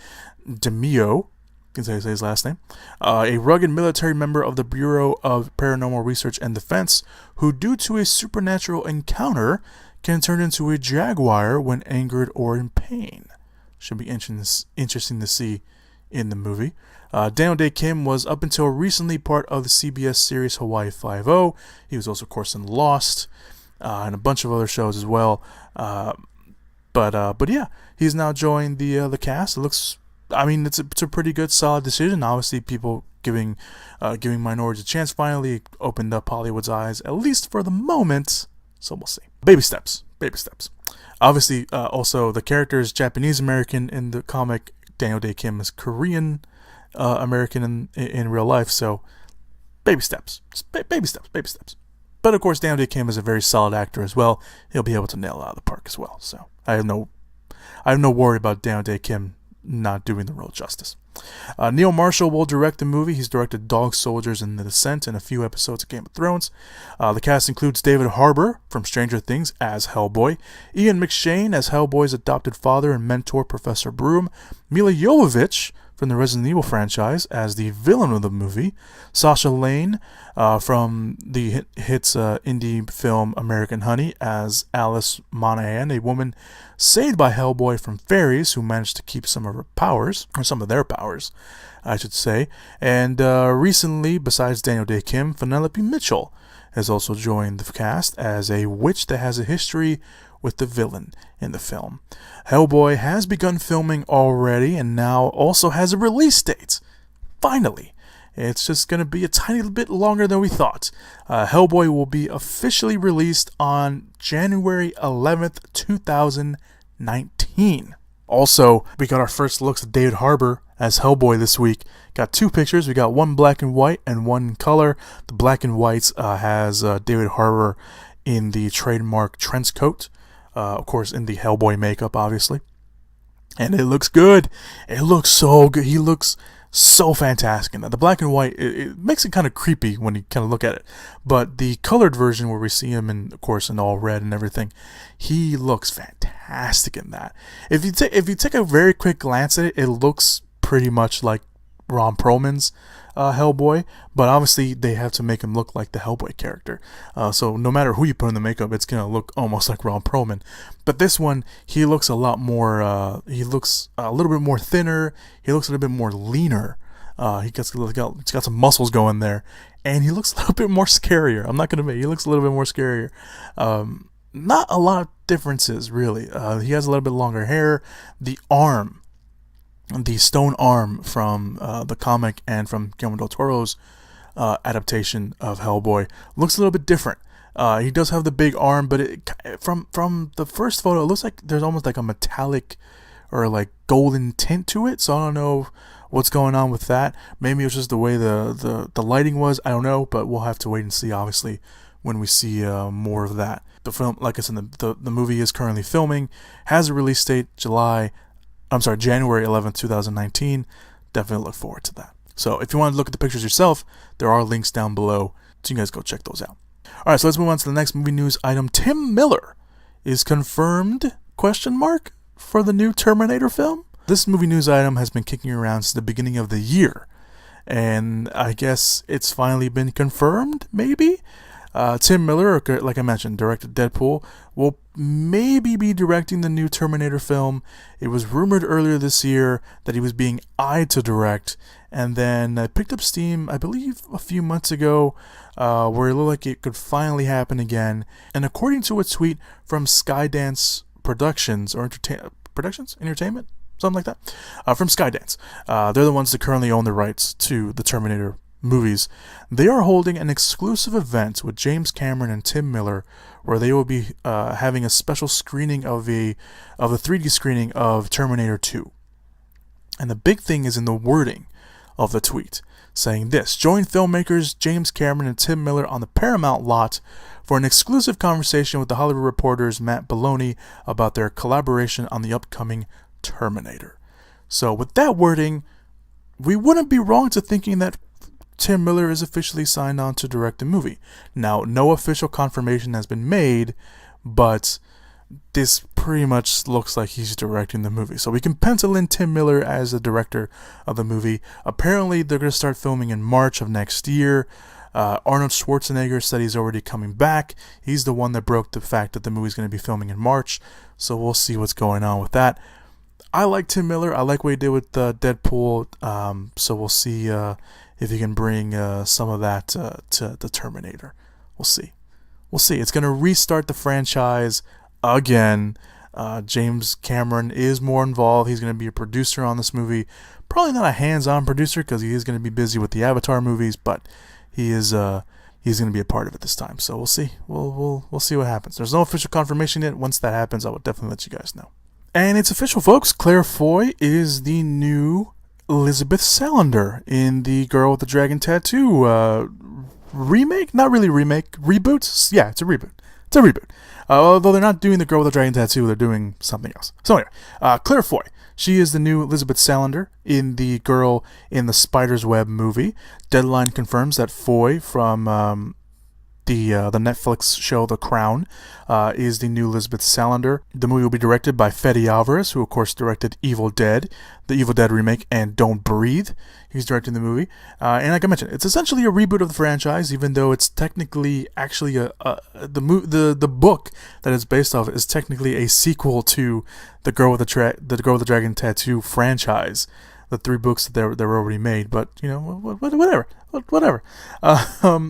DeMio. Can say his last name, a rugged military member of the Bureau of Paranormal Research and Defense, who, due to a supernatural encounter, can turn into a jaguar when angered or in pain. Should be interesting to see in the movie. Daniel Day Kim was up until recently part of the CBS series Hawaii Five-0. He was also, of course, in Lost and a bunch of other shows as well. But yeah, he's now joined the cast. It looks, it's a pretty good, solid decision. Obviously, people giving minorities a chance finally opened up Hollywood's eyes, at least for the moment. So we'll see. Baby steps. Obviously, also the character is Japanese American in the comic. Daniel Day Kim is Korean American in real life. So baby steps. Baby steps. But of course, Daniel Day Kim is a very solid actor as well. He'll be able to nail it out of the park as well. So I have no worry about Daniel Day Kim not doing the role justice. Neil Marshall will direct the movie. He's directed Dog Soldiers and The Descent and a few episodes of Game of Thrones. The cast includes David Harbour from Stranger Things as Hellboy, Ian McShane as Hellboy's adopted father and mentor Professor Broom, Mila Jovovich from the Resident Evil franchise as the villain of the movie, Sasha Lane from the hits indie film American Honey as Alice Monahan, a woman saved by Hellboy from fairies who managed to keep some of their powers, I should say. And recently, besides Daniel Day Kim, Penelope Mitchell has also joined the cast as a witch that has a history with the villain in the film. Hellboy has begun filming already and now also has a release date. Finally. It's just going to be a tiny bit longer than we thought. Hellboy will be officially released on January 11th, 2019. Also, we got our first looks at David Harbour as Hellboy this week. Got two pictures. We got one black and white and one in color. The black and white has David Harbour in the trademark trench coat. Of course, in the Hellboy makeup, obviously. And it looks good. It looks so good. He looks so fantastic in that. The black and white, it makes it kind of creepy when you kind of look at it. But the colored version where we see him, in, of course, in all red and everything, he looks fantastic in that. If you take a very quick glance at it, it looks pretty much like Ron Perlman's Hellboy, but obviously they have to make him look like the Hellboy character. So no matter who you put in the makeup, it's gonna look almost like Ron Perlman. But this one, he looks a lot more. He looks a little bit more thinner. He looks a little bit more leaner. He's got some muscles going there, and he looks a little bit more scarier. I'm not gonna admit, he looks a little bit more scarier. Not a lot of differences really. He has a little bit longer hair. The stone arm from the comic and from Guillermo del Toro's adaptation of Hellboy looks a little bit different. He does have the big arm, but from the first photo, it looks like there's almost like a metallic or like golden tint to it. So I don't know what's going on with that. Maybe it was just the way the lighting was. I don't know, but we'll have to wait and see, obviously, when we see more of that. The film, like I said, the movie is currently filming, has a release date January 11th, 2019. Definitely look forward to that. So if you want to look at the pictures yourself, there are links down below, so you guys go check those out. Alright, so let's move on to the next movie news item. Tim Miller is confirmed, ? For the new Terminator film. This movie news item has been kicking around since the beginning of the year, and I guess it's finally been confirmed, maybe? Tim Miller, like I mentioned, directed Deadpool, will maybe be directing the new Terminator film. It was rumored earlier this year that he was being eyed to direct, and then picked up steam, I believe, a few months ago, where it looked like it could finally happen again. And according to a tweet from Skydance Productions, or Entertainment? Something like that. From Skydance. They're the ones that currently own the rights to the Terminator movies. They are holding an exclusive event with James Cameron and Tim Miller, where they will be having a special screening of a 3D screening of Terminator 2. And the big thing is in the wording of the tweet, saying this: join filmmakers James Cameron and Tim Miller on the Paramount lot for an exclusive conversation with the Hollywood Reporter's Matt Belloni about their collaboration on the upcoming Terminator. So with that wording, we wouldn't be wrong to thinking that Tim Miller is officially signed on to direct the movie. Now, no official confirmation has been made, but this pretty much looks like he's directing the movie. So we can pencil in Tim Miller as the director of the movie. Apparently, they're going to start filming in March of next year. Arnold Schwarzenegger said he's already coming back. He's the one that broke the fact that the movie's going to be filming in March, so we'll see what's going on with that. I like Tim Miller. I like what he did with Deadpool, so we'll see if he can bring some of that to the Terminator. We'll see. It's going to restart the franchise again. James Cameron is more involved. He's going to be a producer on this movie. Probably not a hands-on producer because he is going to be busy with the Avatar movies, but he's going to be a part of it this time. So we'll see. We'll see what happens. There's no official confirmation yet. Once that happens, I will definitely let you guys know. And it's official, folks. Claire Foy is the new Elizabeth Salander in the Girl with the Dragon Tattoo remake? Not really remake. Reboot? Yeah, it's a reboot. Although they're not doing the Girl with the Dragon Tattoo, they're doing something else. So anyway, Claire Foy. She is the new Elizabeth Salander in the Girl in the Spider's Web movie. Deadline confirms that Foy from the Netflix show The Crown is the new Elizabeth Salander. The movie will be directed by Fede Alvarez, who of course directed Evil Dead, the Evil Dead remake, and Don't Breathe. He's directing the movie, and like I mentioned, it's essentially a reboot of the franchise, even though it's technically actually the book that it's based off is technically a sequel to the Girl with the Dragon Tattoo franchise. The 3 books that they were already made, but whatever.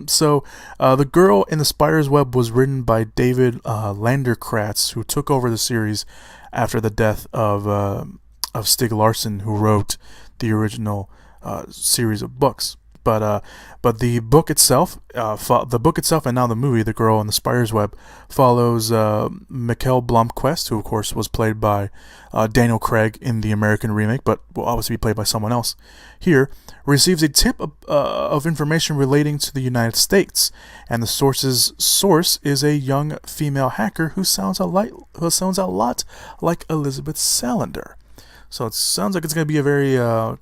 So The Girl in the Spider's Web was written by David Landerkratz, who took over the series after the death of Stieg Larsson, who wrote the original series of books. But the book itself, and now the movie, The Girl in the Spider's Web, follows Mikkel Blomkvist, who of course was played by Daniel Craig in the American remake, but will obviously be played by someone else here, receives a tip of information relating to the United States, and the source's source is a young female hacker who sounds a lot like Elizabeth Salander. So it sounds like it's going to be a very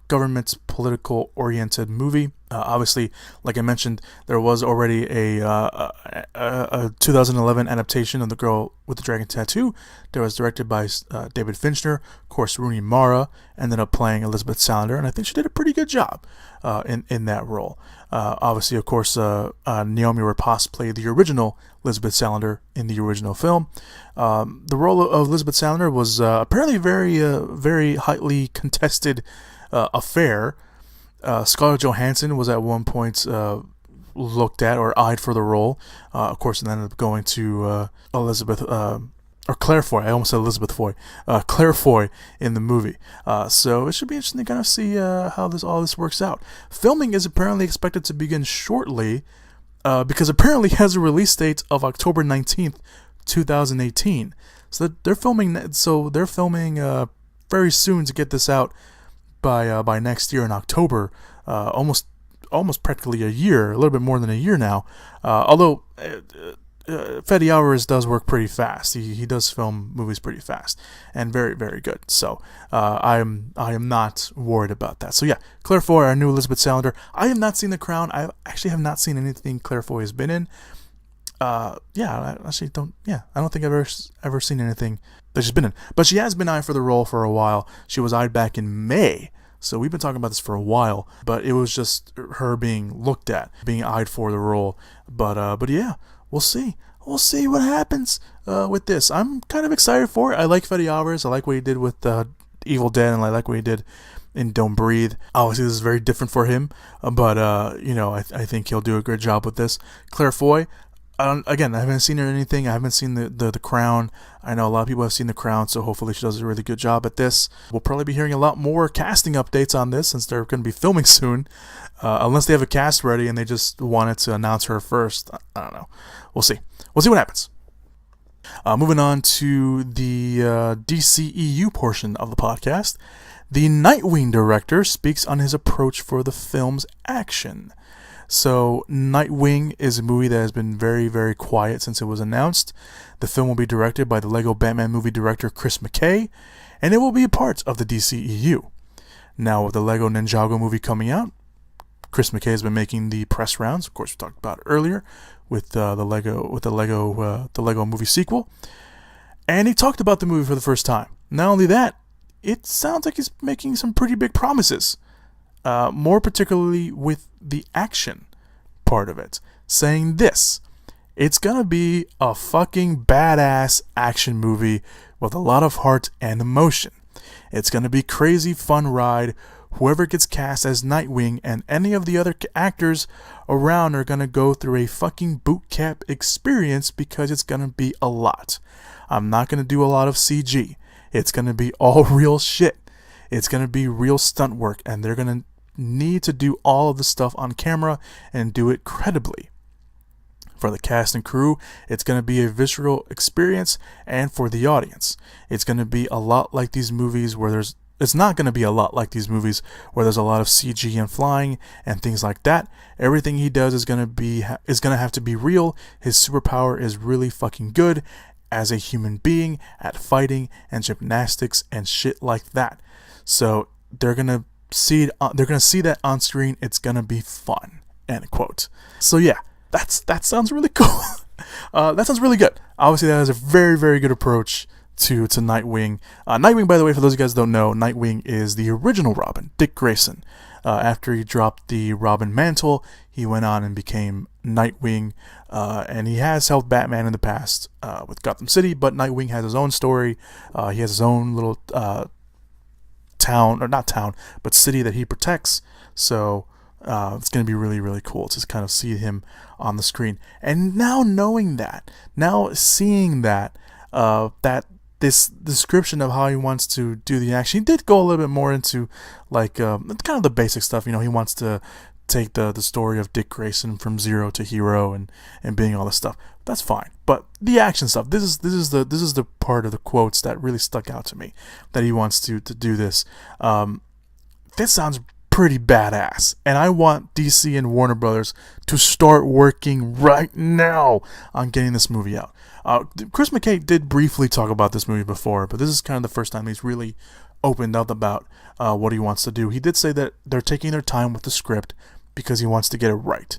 government political-oriented movie. Obviously, like I mentioned, there was already a 2011 adaptation of The Girl with the Dragon Tattoo that was directed by David Fincher. Of course, Rooney Mara ended up playing Elizabeth Salander, and I think she did a pretty good job in that role. Obviously, of course, Naomi Rapace played the original Elizabeth Salander in the original film. The role of Elizabeth Salander was apparently very highly contested affair. Scarlett Johansson was at one point looked at or eyed for the role. Of course, and ended up going to Claire Foy. I almost said Elizabeth Foy. Claire Foy in the movie. So it should be interesting to kind of see how all this works out. Filming is apparently expected to begin shortly, because apparently it has a release date of October 19th, 2018. So they're filming very soon to get this out by next year in October, almost practically a year, a little bit more than a year now. Although Fede Alvarez does work pretty fast. He does film movies pretty fast and very, very good. So I am not worried about that. So yeah, Claire Foy, our new Elizabeth Salander. I have not seen The Crown. I actually have not seen anything Claire Foy has been in. I don't think I've ever seen anything that she's been in. But she has been eyed for the role for a while. She was eyed back in May. So we've been talking about this for a while, but it was just her being looked at, being eyed for the role. But yeah, we'll see. We'll see what happens with this. I'm kind of excited for it. I like Fede Alvarez. I like what he did with Evil Dead, and I like what he did in Don't Breathe. Obviously, this is very different for him, but I think he'll do a good job with this. Claire Foy. Again, I haven't seen her in anything. I haven't seen the Crown. I know a lot of people have seen The Crown, so hopefully she does a really good job at this. We'll probably be hearing a lot more casting updates on this since they're going to be filming soon, unless they have a cast ready and they just wanted to announce her first. I don't know. We'll see. We'll see what happens. Moving on to the DCEU portion of the podcast. The Nightwing director speaks on his approach for the film's action. So, Nightwing is a movie that has been very, very quiet since it was announced. The film will be directed by the Lego Batman movie director Chris McKay, and it will be a part of the DCEU. Now, with the Lego Ninjago movie coming out, Chris McKay has been making the press rounds. Of course, we talked about it earlier with the Lego movie sequel, and he talked about the movie for the first time. Not only that, it sounds like he's making some pretty big promises. More particularly with the action part of it, saying this: it's gonna be a fucking badass action movie with a lot of heart and emotion. It's gonna be crazy fun ride. Whoever gets cast as Nightwing and any of the other actors around are gonna go through a fucking boot camp experience because it's gonna be a lot. I'm not gonna do a lot of CG. It's gonna be all real shit. It's gonna be real stunt work, and they're gonna need to do all of the stuff on camera and do it credibly. For the cast and crew, it's going to be a visceral experience, and for the audience, it's going to be a lot like these movies where it's not going to be a lot like these movies where there's a lot of CG and flying and things like that. Everything he does is going to have to be real. His superpower is really fucking good as a human being at fighting and gymnastics and shit like that. So they're going to see that on screen. It's going to be fun. End quote. So yeah. That sounds really cool. That sounds really good. Obviously, that is a very, very good approach to Nightwing. Nightwing, by the way, for those of you guys who don't know, Nightwing is the original Robin, Dick Grayson. After he dropped the Robin mantle, he went on and became Nightwing. And he has helped Batman in the past with Gotham City, but Nightwing has his own story. He has his own little city that he protects. So it's going to be really, really cool to kind of see him on the screen. And now knowing that, now seeing that, that this description of how he wants to do the action, he did go a little bit more into like kind of the basic stuff. You know, he wants to take the story of Dick Grayson from zero to hero and being all this stuff. That's fine. But the action stuff, this is the part of the quotes that really stuck out to me, that he wants to do this. This sounds pretty badass, and I want DC and Warner Brothers to start working right now on getting this movie out. Chris McKay did briefly talk about this movie before, but this is kind of the first time he's really opened up about what he wants to do. He did say that they're taking their time with the script because he wants to get it right.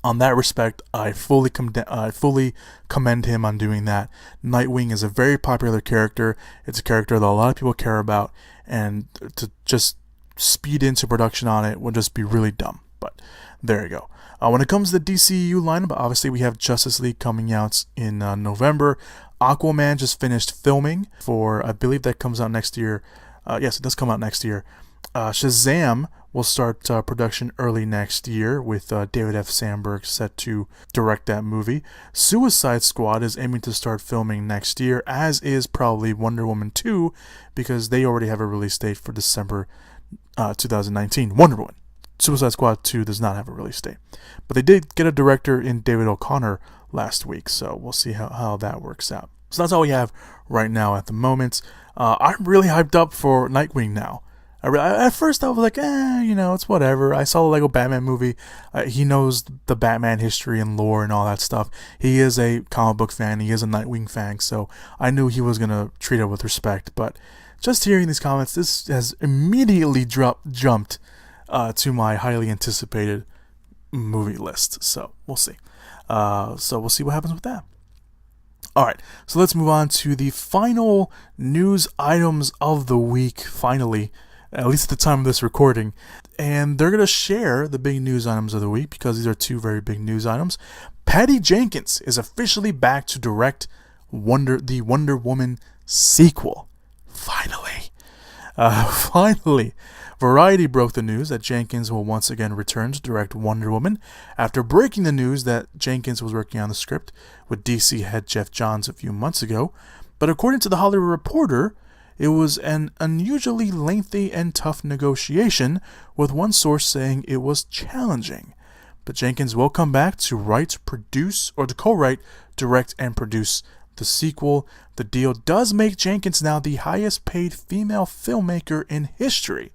On that respect, I fully commend him on doing that. Nightwing is a very popular character. It's a character that a lot of people care about, and to just speed into production on it would just be really dumb. But there you go. When it comes to the DCU lineup, obviously we have Justice League coming out in November. Aquaman just finished filming for, I believe that comes out next year. Yes, it does come out next year. Shazam will start production early next year with David F. Sandberg set to direct that movie. Suicide Squad is aiming to start filming next year, as is probably Wonder Woman 2, because they already have a release date for December 2019. Wonder Woman. Suicide Squad 2 does not have a release date. But they did get a director in David O'Connor last week, so we'll see how that works out. So that's all we have right now at the moment. I'm really hyped up for Nightwing now. At first I was like, it's whatever. I saw the Lego Batman movie. He knows the Batman history and lore and all that stuff. He is a comic book fan. He is a Nightwing fan, so I knew he was going to treat it with respect. But just hearing these comments, this has immediately jumped to my highly anticipated movie list. So we'll see. So we'll see what happens with that. Alright, so let's move on to the final news items of the week, finally, at least at the time of this recording. And they're going to share the big news items of the week because these are two very big news items. Patty Jenkins is officially back to direct the Wonder Woman sequel. Finally. Finally. Variety broke the news that Jenkins will once again return to direct Wonder Woman after breaking the news that Jenkins was working on the script with DC head Jeff Johns a few months ago. But according to The Hollywood Reporter, it was an unusually lengthy and tough negotiation, with one source saying it was challenging. But Jenkins will come back to co-write, direct, and produce the sequel. The deal does make Jenkins now the highest paid female filmmaker in history,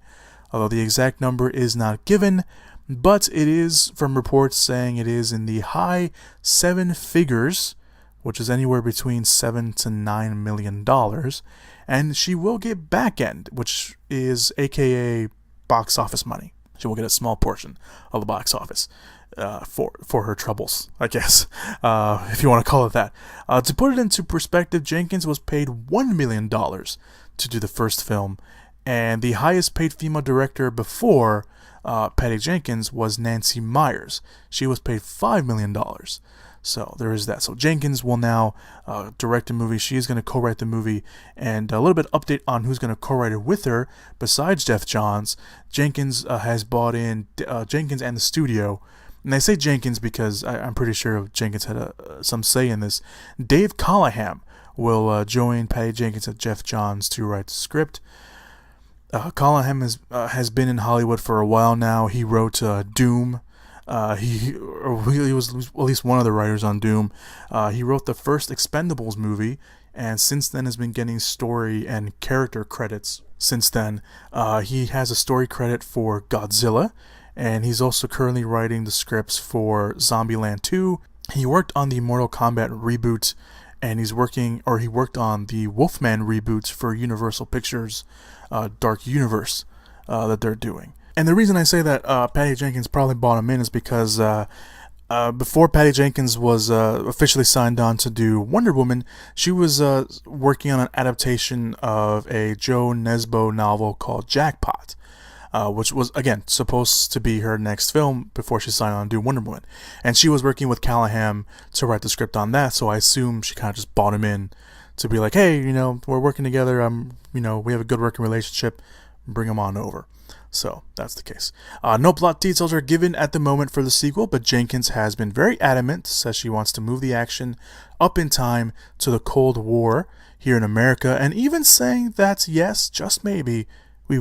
although the exact number is not given, but it is from reports saying it is in the high seven figures, which is anywhere between $7 to $9 million, and she will get back end, which is aka box office money. She will get a small portion of the box office for her troubles, I guess, if you want to call it that. To put it into perspective, Jenkins was paid $1 million to do the first film, and the highest paid female director before Patty Jenkins was Nancy Myers. She was paid $5 million. So there is that. So Jenkins will now direct a movie. She is going to co-write the movie. And a little bit update on who's going to co-write it with her. Besides Jeff Johns, Jenkins has bought in Jenkins and the studio. And I say Jenkins because I'm pretty sure Jenkins had some say in this. Dave Callahan will join Patty Jenkins and Jeff Johns to write the script. Callahan has been in Hollywood for a while now. He wrote Doom. He was at least one of the writers on Doom. He wrote the first Expendables movie, and since then has been getting story and character credits. Since then, he has a story credit for Godzilla, and he's also currently writing the scripts for Zombieland 2. He worked on the Mortal Kombat reboot, and he worked on the Wolfman reboots for Universal Pictures' Dark Universe that they're doing. And the reason I say that Patty Jenkins probably bought him in is because before Patty Jenkins was officially signed on to do Wonder Woman, she was working on an adaptation of a Joe Nesbo novel called Jackpot, which was, again, supposed to be her next film before she signed on to do Wonder Woman. And she was working with Callahan to write the script on that, so I assume she kind of just bought him in to be like, hey, we're working together, we have a good working relationship, bring him on over. So that's the case. No plot details are given at the moment for the sequel, but Jenkins has been very adamant, says she wants to move the action up in time to the Cold War here in America, and even saying that, yes, just maybe, we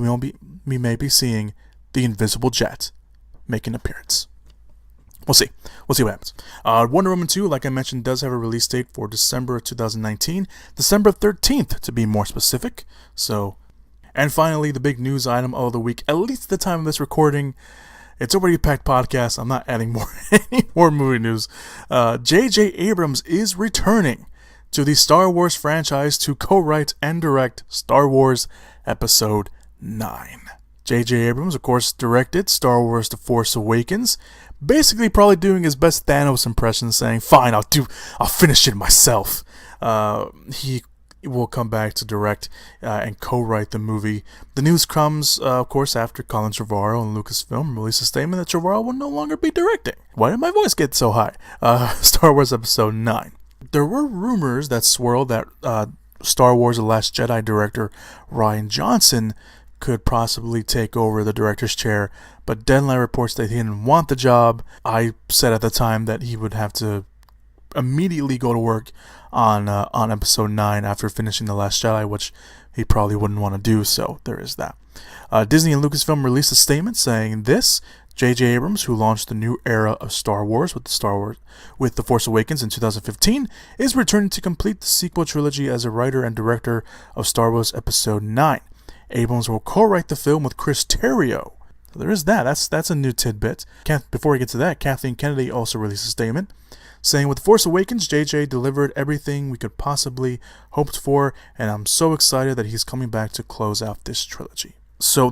may be seeing the Invisible Jet make an appearance. We'll see. We'll see what happens. Wonder Woman 2, like I mentioned, does have a release date for December 2019. December 13th, to be more specific. And finally, the big news item of the week, at least at the time of this recording, it's already a packed podcast. I'm not adding any more movie news. J.J. Abrams is returning to the Star Wars franchise to co-write and direct Star Wars Episode 9. J.J. Abrams, of course, directed Star Wars The Force Awakens, basically probably doing his best Thanos impression, saying, fine, I'll finish it myself. He will come back to direct and co-write the movie. The news comes, of course, after Colin Trevorrow and Lucasfilm released a statement that Trevorrow will no longer be directing. Why did my voice get so high? Star Wars Episode 9. There were rumors that swirled that Star Wars The Last Jedi director Rian Johnson could possibly take over the director's chair, but Deadline reports that he didn't want the job. I said at the time that he would have to immediately go to work on Episode 9 after finishing The Last Jedi, which he probably wouldn't want to do, so there is that. Disney and Lucasfilm released a statement saying this: J.J. Abrams, who launched the new era of Star Wars with The Force Awakens in 2015, is returning to complete the sequel trilogy as a writer and director of Star Wars Episode 9. Abrams will co-write the film with Chris Terrio. So there is that. That's a new tidbit. Before we get to that, Kathleen Kennedy also released a statement saying, with The Force Awakens, JJ delivered everything we could possibly hoped for, and I'm so excited that he's coming back to close out this trilogy. So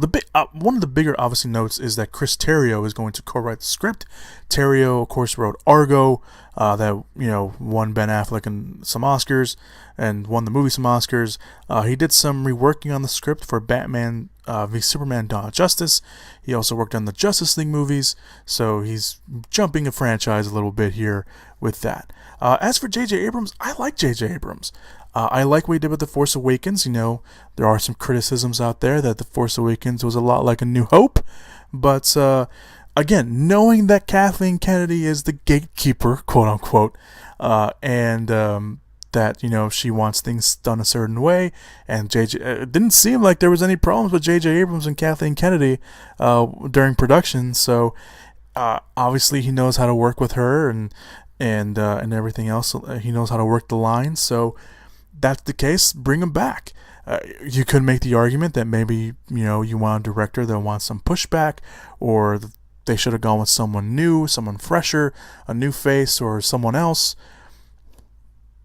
one of the bigger, obviously, notes is that Chris Terrio is going to co-write the script. Terrio, of course, wrote Argo, that won Ben Affleck and some Oscars, and won the movie some Oscars. He did some reworking on the script for Batman v Superman: Dawn of Justice. He also worked on the Justice League movies, so he's jumping a franchise a little bit here with that. As for J.J. Abrams, I like J.J. Abrams. I like what he did with The Force Awakens. There are some criticisms out there that The Force Awakens was a lot like A New Hope. But, again, knowing that Kathleen Kennedy is the gatekeeper, quote-unquote, and that, she wants things done a certain way, and it didn't seem like there was any problems with J.J. Abrams and Kathleen Kennedy during production. So, obviously, he knows how to work with her and everything else. He knows how to work the lines. So, that's the case, bring him back. You could make the argument that maybe, you want a director that wants some pushback, or they should have gone with someone new, someone fresher, a new face, or someone else.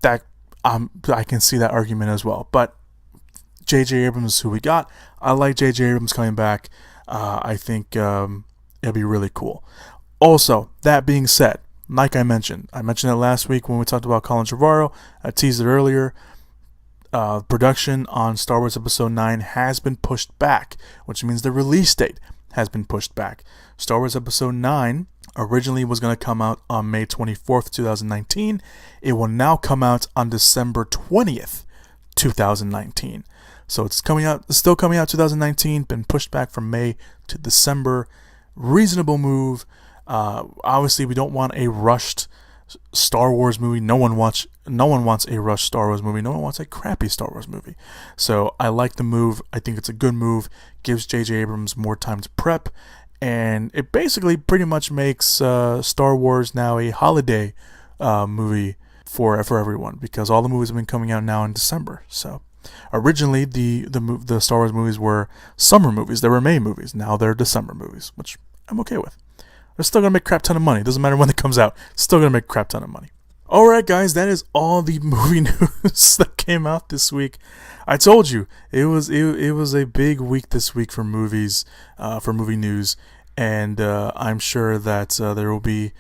That I can see that argument as well. But J.J. Abrams is who we got. I like J.J. Abrams coming back. I think it'll be really cool. Also, that being said, like I mentioned it last week when we talked about Colin Trevorrow. I teased it earlier. Production on Star Wars Episode 9 has been pushed back, which means the release date has been pushed back. Star Wars Episode 9 originally was going to come out on May 24th, 2019. It will now come out on December 20th, 2019. So it's still coming out 2019, been pushed back from May to December. Reasonable move. Obviously, we don't want a rushed Star Wars movie. No one wants a rushed Star Wars movie. No one wants a crappy Star Wars movie. So I like the move. I think it's a good move. Gives J.J. Abrams more time to prep, and it basically pretty much makes Star Wars now a holiday movie for everyone, because all the movies have been coming out now in December. So originally the Star Wars movies were summer movies. They were May movies. Now they're December movies, which I'm okay with. They're still going to make a crap ton of money. Doesn't matter when it comes out. It's still going to make a crap ton of money. Alright guys, that is all the movie news that came out this week. I told you, it was a big week this week for movies, for movie news. And I'm sure that there will be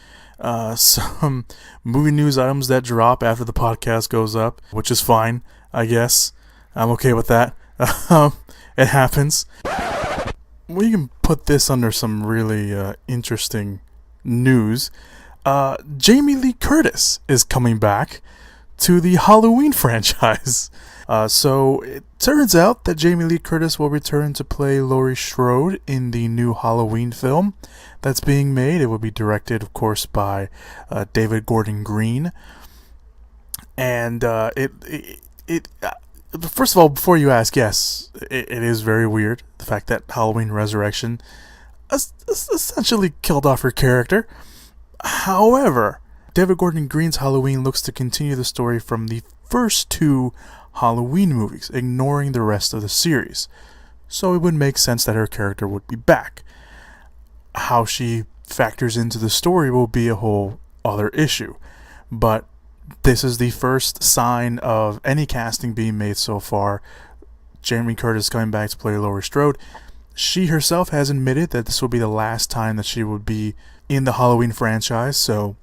some movie news items that drop after the podcast goes up, which is fine, I guess. I'm okay with that. It happens. We can put this under some really interesting news. Jamie Lee Curtis is coming back to the Halloween franchise. So it turns out that Jamie Lee Curtis will return to play Laurie Strode in the new Halloween film that's being made. It will be directed, of course, by David Gordon Green. And first of all, before you ask, yes, it is very weird, the fact that Halloween Resurrection essentially killed off her character. However, David Gordon Green's Halloween looks to continue the story from the first two Halloween movies, ignoring the rest of the series. So it would make sense that her character would be back. How she factors into the story will be a whole other issue. But this is the first sign of any casting being made so far. Jamie Curtis coming back to play Laurie Strode. She herself has admitted that this will be the last time that she would be in the Halloween franchise, so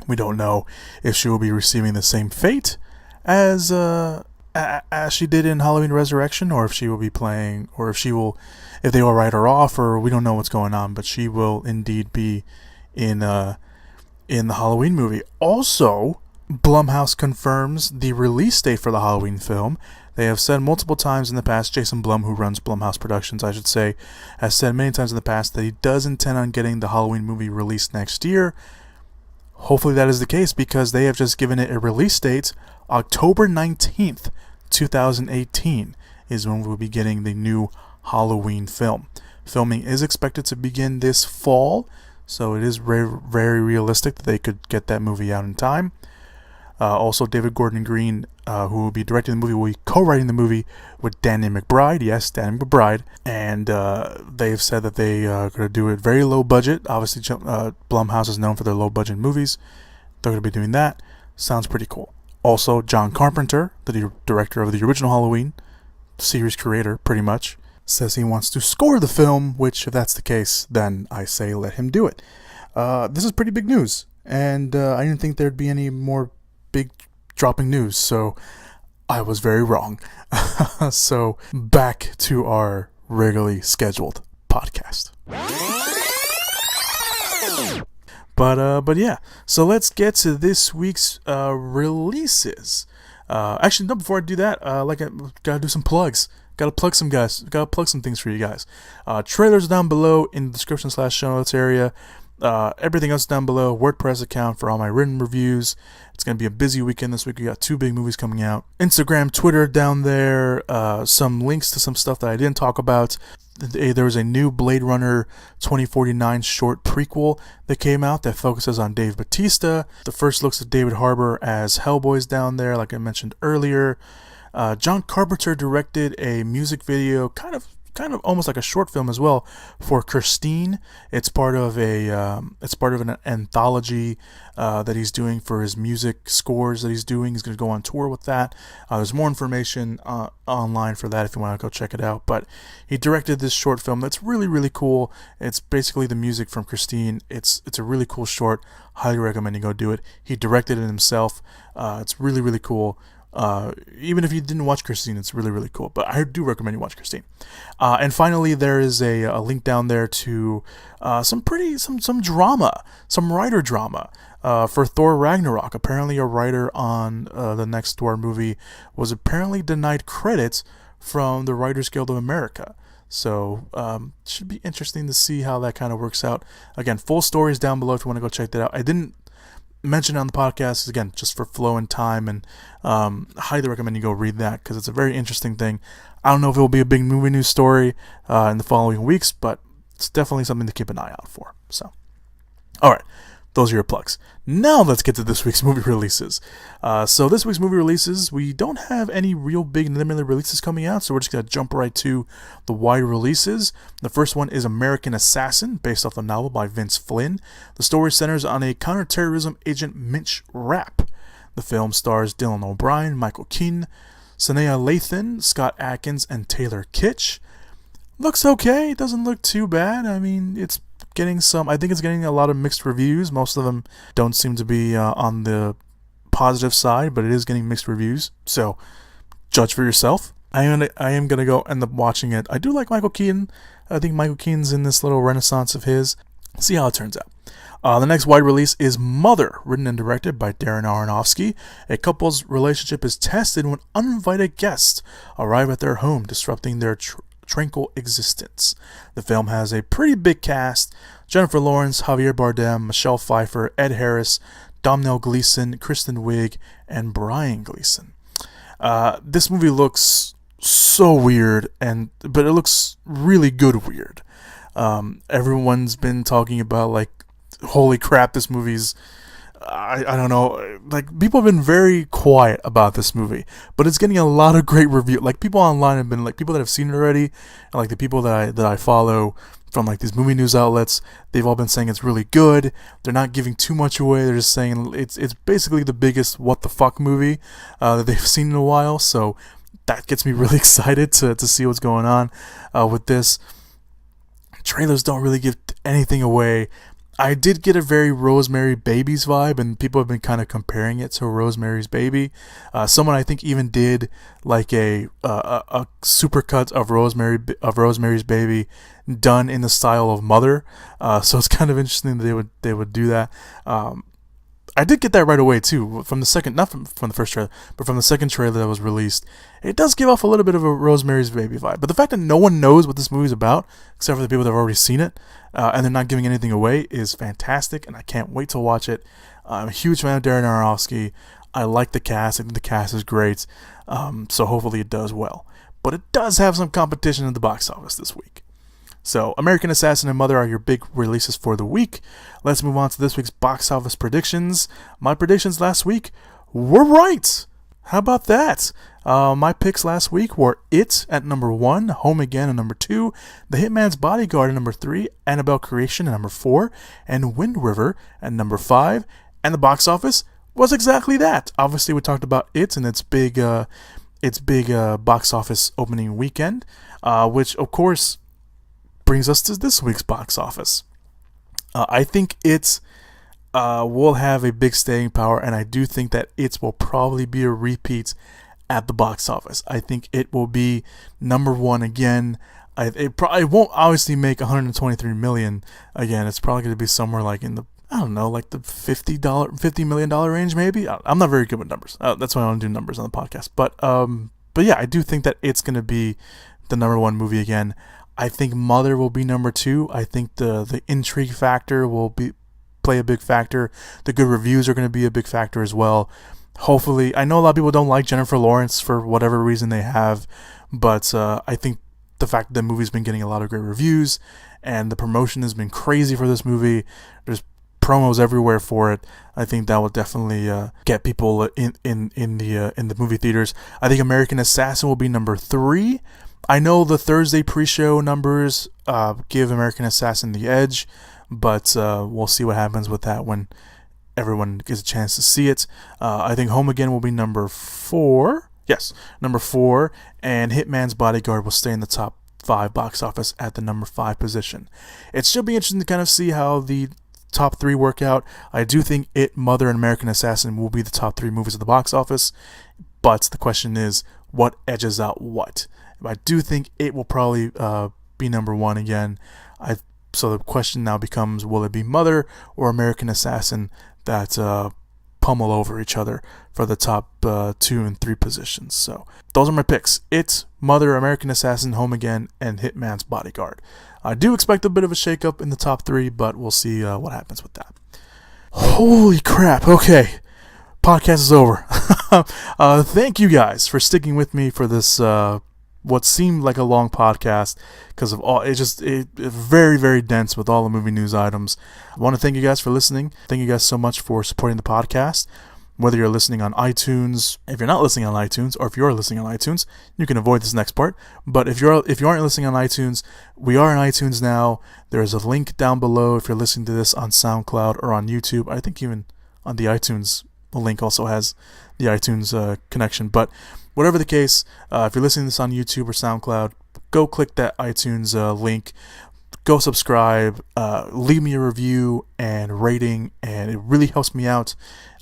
we don't know if she will be receiving the same fate as she did in Halloween Resurrection, or if she will be playing, or if they will write her off, or we don't know what's going on, but she will indeed be in the Halloween movie. Also, Blumhouse confirms the release date for the Halloween film. They have said multiple times in the past, Jason Blum, who runs Blumhouse Productions, I should say, has said many times in the past that he does intend on getting the Halloween movie released next year. Hopefully that is the case, because they have just given it a release date. October 19th, 2018 is when we'll be getting the new Halloween film. Filming is expected to begin this fall, so it is very, very realistic that they could get that movie out in time. Also, David Gordon Green, who will be directing the movie, will be co-writing the movie with Danny McBride. Yes, Danny McBride. And they've said that they are going to do it very low budget. Obviously, Blumhouse is known for their low budget movies. They're going to be doing that. Sounds pretty cool. Also, John Carpenter, the director of the original Halloween, series creator, pretty much, says he wants to score the film, which, if that's the case, then I say let him do it. This is pretty big news, and I didn't think there'd be any more big dropping news, so I was very wrong. So back to our regularly scheduled podcast. But yeah, so let's get to this week's releases. Actually, no, before I do that, I gotta do some plugs. Gotta plug some guys. Gotta plug some things for you guys. Trailers down below in the description / show notes area. Everything else down below. WordPress account for all my written reviews. It's going to be a busy weekend this week. We got 2 big movies coming out. Instagram, Twitter down there. Some links to some stuff that I didn't talk about. There was a new Blade Runner 2049 short prequel that came out that focuses on Dave Bautista. The first looks at David Harbour as Hellboy's down there, like I mentioned earlier. John Carpenter directed a music video, kind of almost like a short film as well, for Skrein. It's part of an anthology that he's doing for his music scores that he's doing. He's going to go on tour with that. There's more information online for that if you want to go check it out. But he directed this short film that's really, really cool. It's basically the music from Skrein. It's a really cool short. Highly recommend you go do it. He directed it himself. It's really, really cool. Even if you didn't watch Christine, it's really, really cool. But I do recommend you watch Christine. And finally, there is a link down there to some drama, some writer drama for Thor Ragnarok. Apparently, a writer on the next Thor movie was apparently denied credits from the Writers Guild of America. So, should be interesting to see how that kind of works out. Again, full story is down below if you want to go check that out. I didn't mention it on the podcast, again, just for flow and time, and highly recommend you go read that because it's a very interesting thing. I don't know if it will be a big movie news story in the following weeks, but it's definitely something to keep an eye out for. So, all right. Those are your plugs. Now let's get to this week's movie releases. So this week's movie releases, we don't have any real big limited releases coming out, so we're just going to jump right to the wide releases. The first one is American Assassin, based off the novel by Vince Flynn. The story centers on a counterterrorism agent, Mitch Rapp. The film stars Dylan O'Brien, Michael Keane, Sanaa Lathan, Scott Adkins, and Taylor Kitsch. Looks okay. It doesn't look too bad. I mean, I think it's getting a lot of mixed reviews. Most of them don't seem to be on the positive side, but it is getting mixed reviews. So, judge for yourself. I am gonna go end up watching it. I do like Michael Keaton. I think Michael Keaton's in this little renaissance of his. See how it turns out. The next wide release is Mother, written and directed by Darren Aronofsky. A couple's relationship is tested when uninvited guests arrive at their home, disrupting their tranquil existence. The film has a pretty big cast: Jennifer Lawrence, Javier Bardem, Michelle Pfeiffer, Ed Harris, Domhnall Gleeson, Kristen Wiig, and Brian Gleeson. This movie looks so weird, but it looks really good weird. Everyone's been talking about, like, holy crap, this movie's I don't know, like, people have been very quiet about this movie, but it's getting a lot of great review. Like, people online have been, like, people that have seen it already, and, like, the people that I follow from, like, these movie news outlets, they've all been saying it's really good. They're not giving too much away. They're just saying it's basically the biggest what the fuck movie that they've seen in a while. So that gets me really excited to see what's going on with this. Trailers don't really give anything away. I did get a very Rosemary's Babies vibe, and people have been kind of comparing it to Rosemary's Baby. Someone I think even did like a supercut of Rosemary's Baby done in the style of Mother. So it's kind of interesting that they would do that. I did get that right away too from the second, not from the first trailer, but from the second trailer that was released. It does give off a little bit of a Rosemary's Baby vibe. But the fact that no one knows what this movie is about, except for the people that have already seen it, and they're not giving anything away, is fantastic, and I can't wait to watch it. I'm a huge fan of Darren Aronofsky. I like the cast. I think the cast is great. So hopefully it does well. But it does have some competition at the box office this week. So, American Assassin and Mother are your big releases for the week. Let's move on to this week's box office predictions. My predictions last week were right. How about that? My picks last week were It at number 1, Home Again at number 2, The Hitman's Bodyguard at number 3, Annabelle Creation at number 4, and Wind River at number 5. And the box office was exactly that. Obviously, we talked about It and its big box office opening weekend, which, of course, brings us to this week's box office. I think it will have a big staying power, and I do think that it will probably be a repeat at the box office. I think it will be number 1 again. It won't obviously make $123 million again. It's probably going to be somewhere like in the, I don't know, like the $50 million range maybe. I'm not very good with numbers. That's why I don't do numbers on the podcast. But yeah, I do think that it's going to be the number 1 movie again. I think Mother will be number 2. I think the intrigue factor will play a big factor. The good reviews are going to be a big factor as well. Hopefully, I know a lot of people don't like Jennifer Lawrence for whatever reason they have, but I think the fact that the movie's been getting a lot of great reviews and the promotion has been crazy for this movie. There's promos everywhere for it. I think that will definitely get people in the movie theaters. I think American Assassin will be number 3. I know the Thursday pre-show numbers give American Assassin the edge, but we'll see what happens with that when everyone gets a chance to see it. I think Home Again will be number 4. Yes, number 4, and Hitman's Bodyguard will stay in the top 5 box office at the number 5 position. It should be interesting to kind of see how the top 3 work out. I do think It, Mother, and American Assassin will be the top 3 movies at the box office. but the question is, what edges out what? I do think it will probably be number one again. So the question now becomes, will it be Mother or American Assassin that pummel over each other for the top 2 and 3 positions? So those are my picks. It's Mother, American Assassin, Home Again, and Hitman's Bodyguard. I do expect a bit of a shakeup in the top 3, but we'll see what happens with that. Holy crap. Okay. Podcast is over. Thank you guys for sticking with me for this what seemed like a long podcast because of all it's very, very dense with all the movie news items. I want to thank you guys for listening. Thank you guys so much for supporting the podcast. Whether you're listening on iTunes, if you're not listening on iTunes, or if you're listening on iTunes, you can avoid this next part. But if you aren't listening on iTunes, we are on iTunes now. There is a link down below if you're listening to this on SoundCloud or on YouTube. I think even on the iTunes, the link also has the iTunes connection. But whatever the case, if you're listening to this on YouTube or SoundCloud, go click that iTunes link. Go subscribe. Leave me a review and rating, and it really helps me out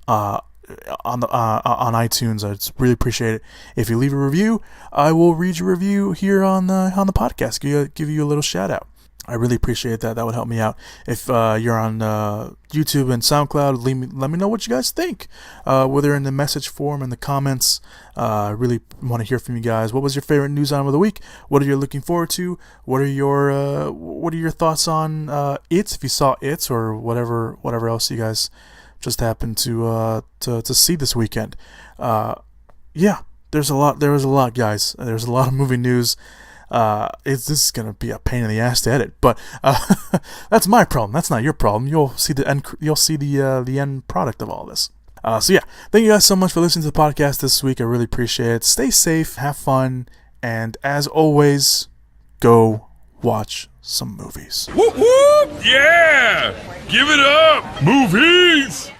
on iTunes. I just really appreciate it. If you leave a review, I will read your review here on the podcast. Give you a little shout out. I really appreciate that. That would help me out. If you're on YouTube and SoundCloud, let me know what you guys think. Whether in the message form, in the comments. I really want to hear from you guys. What was your favorite news item of the week? What are you looking forward to? What are your thoughts on it? If you saw it or whatever else you guys just happened to see this weekend. Yeah, there was a lot, guys. There's a lot of movie news. This is gonna be a pain in the ass to edit, but that's my problem. That's not your problem. You'll see the end. You'll see the end product of all this. So yeah, thank you guys so much for listening to the podcast this week. I really appreciate it. Stay safe, have fun, and as always, go watch some movies. Whoop whoop! Yeah! Give it up! Movies!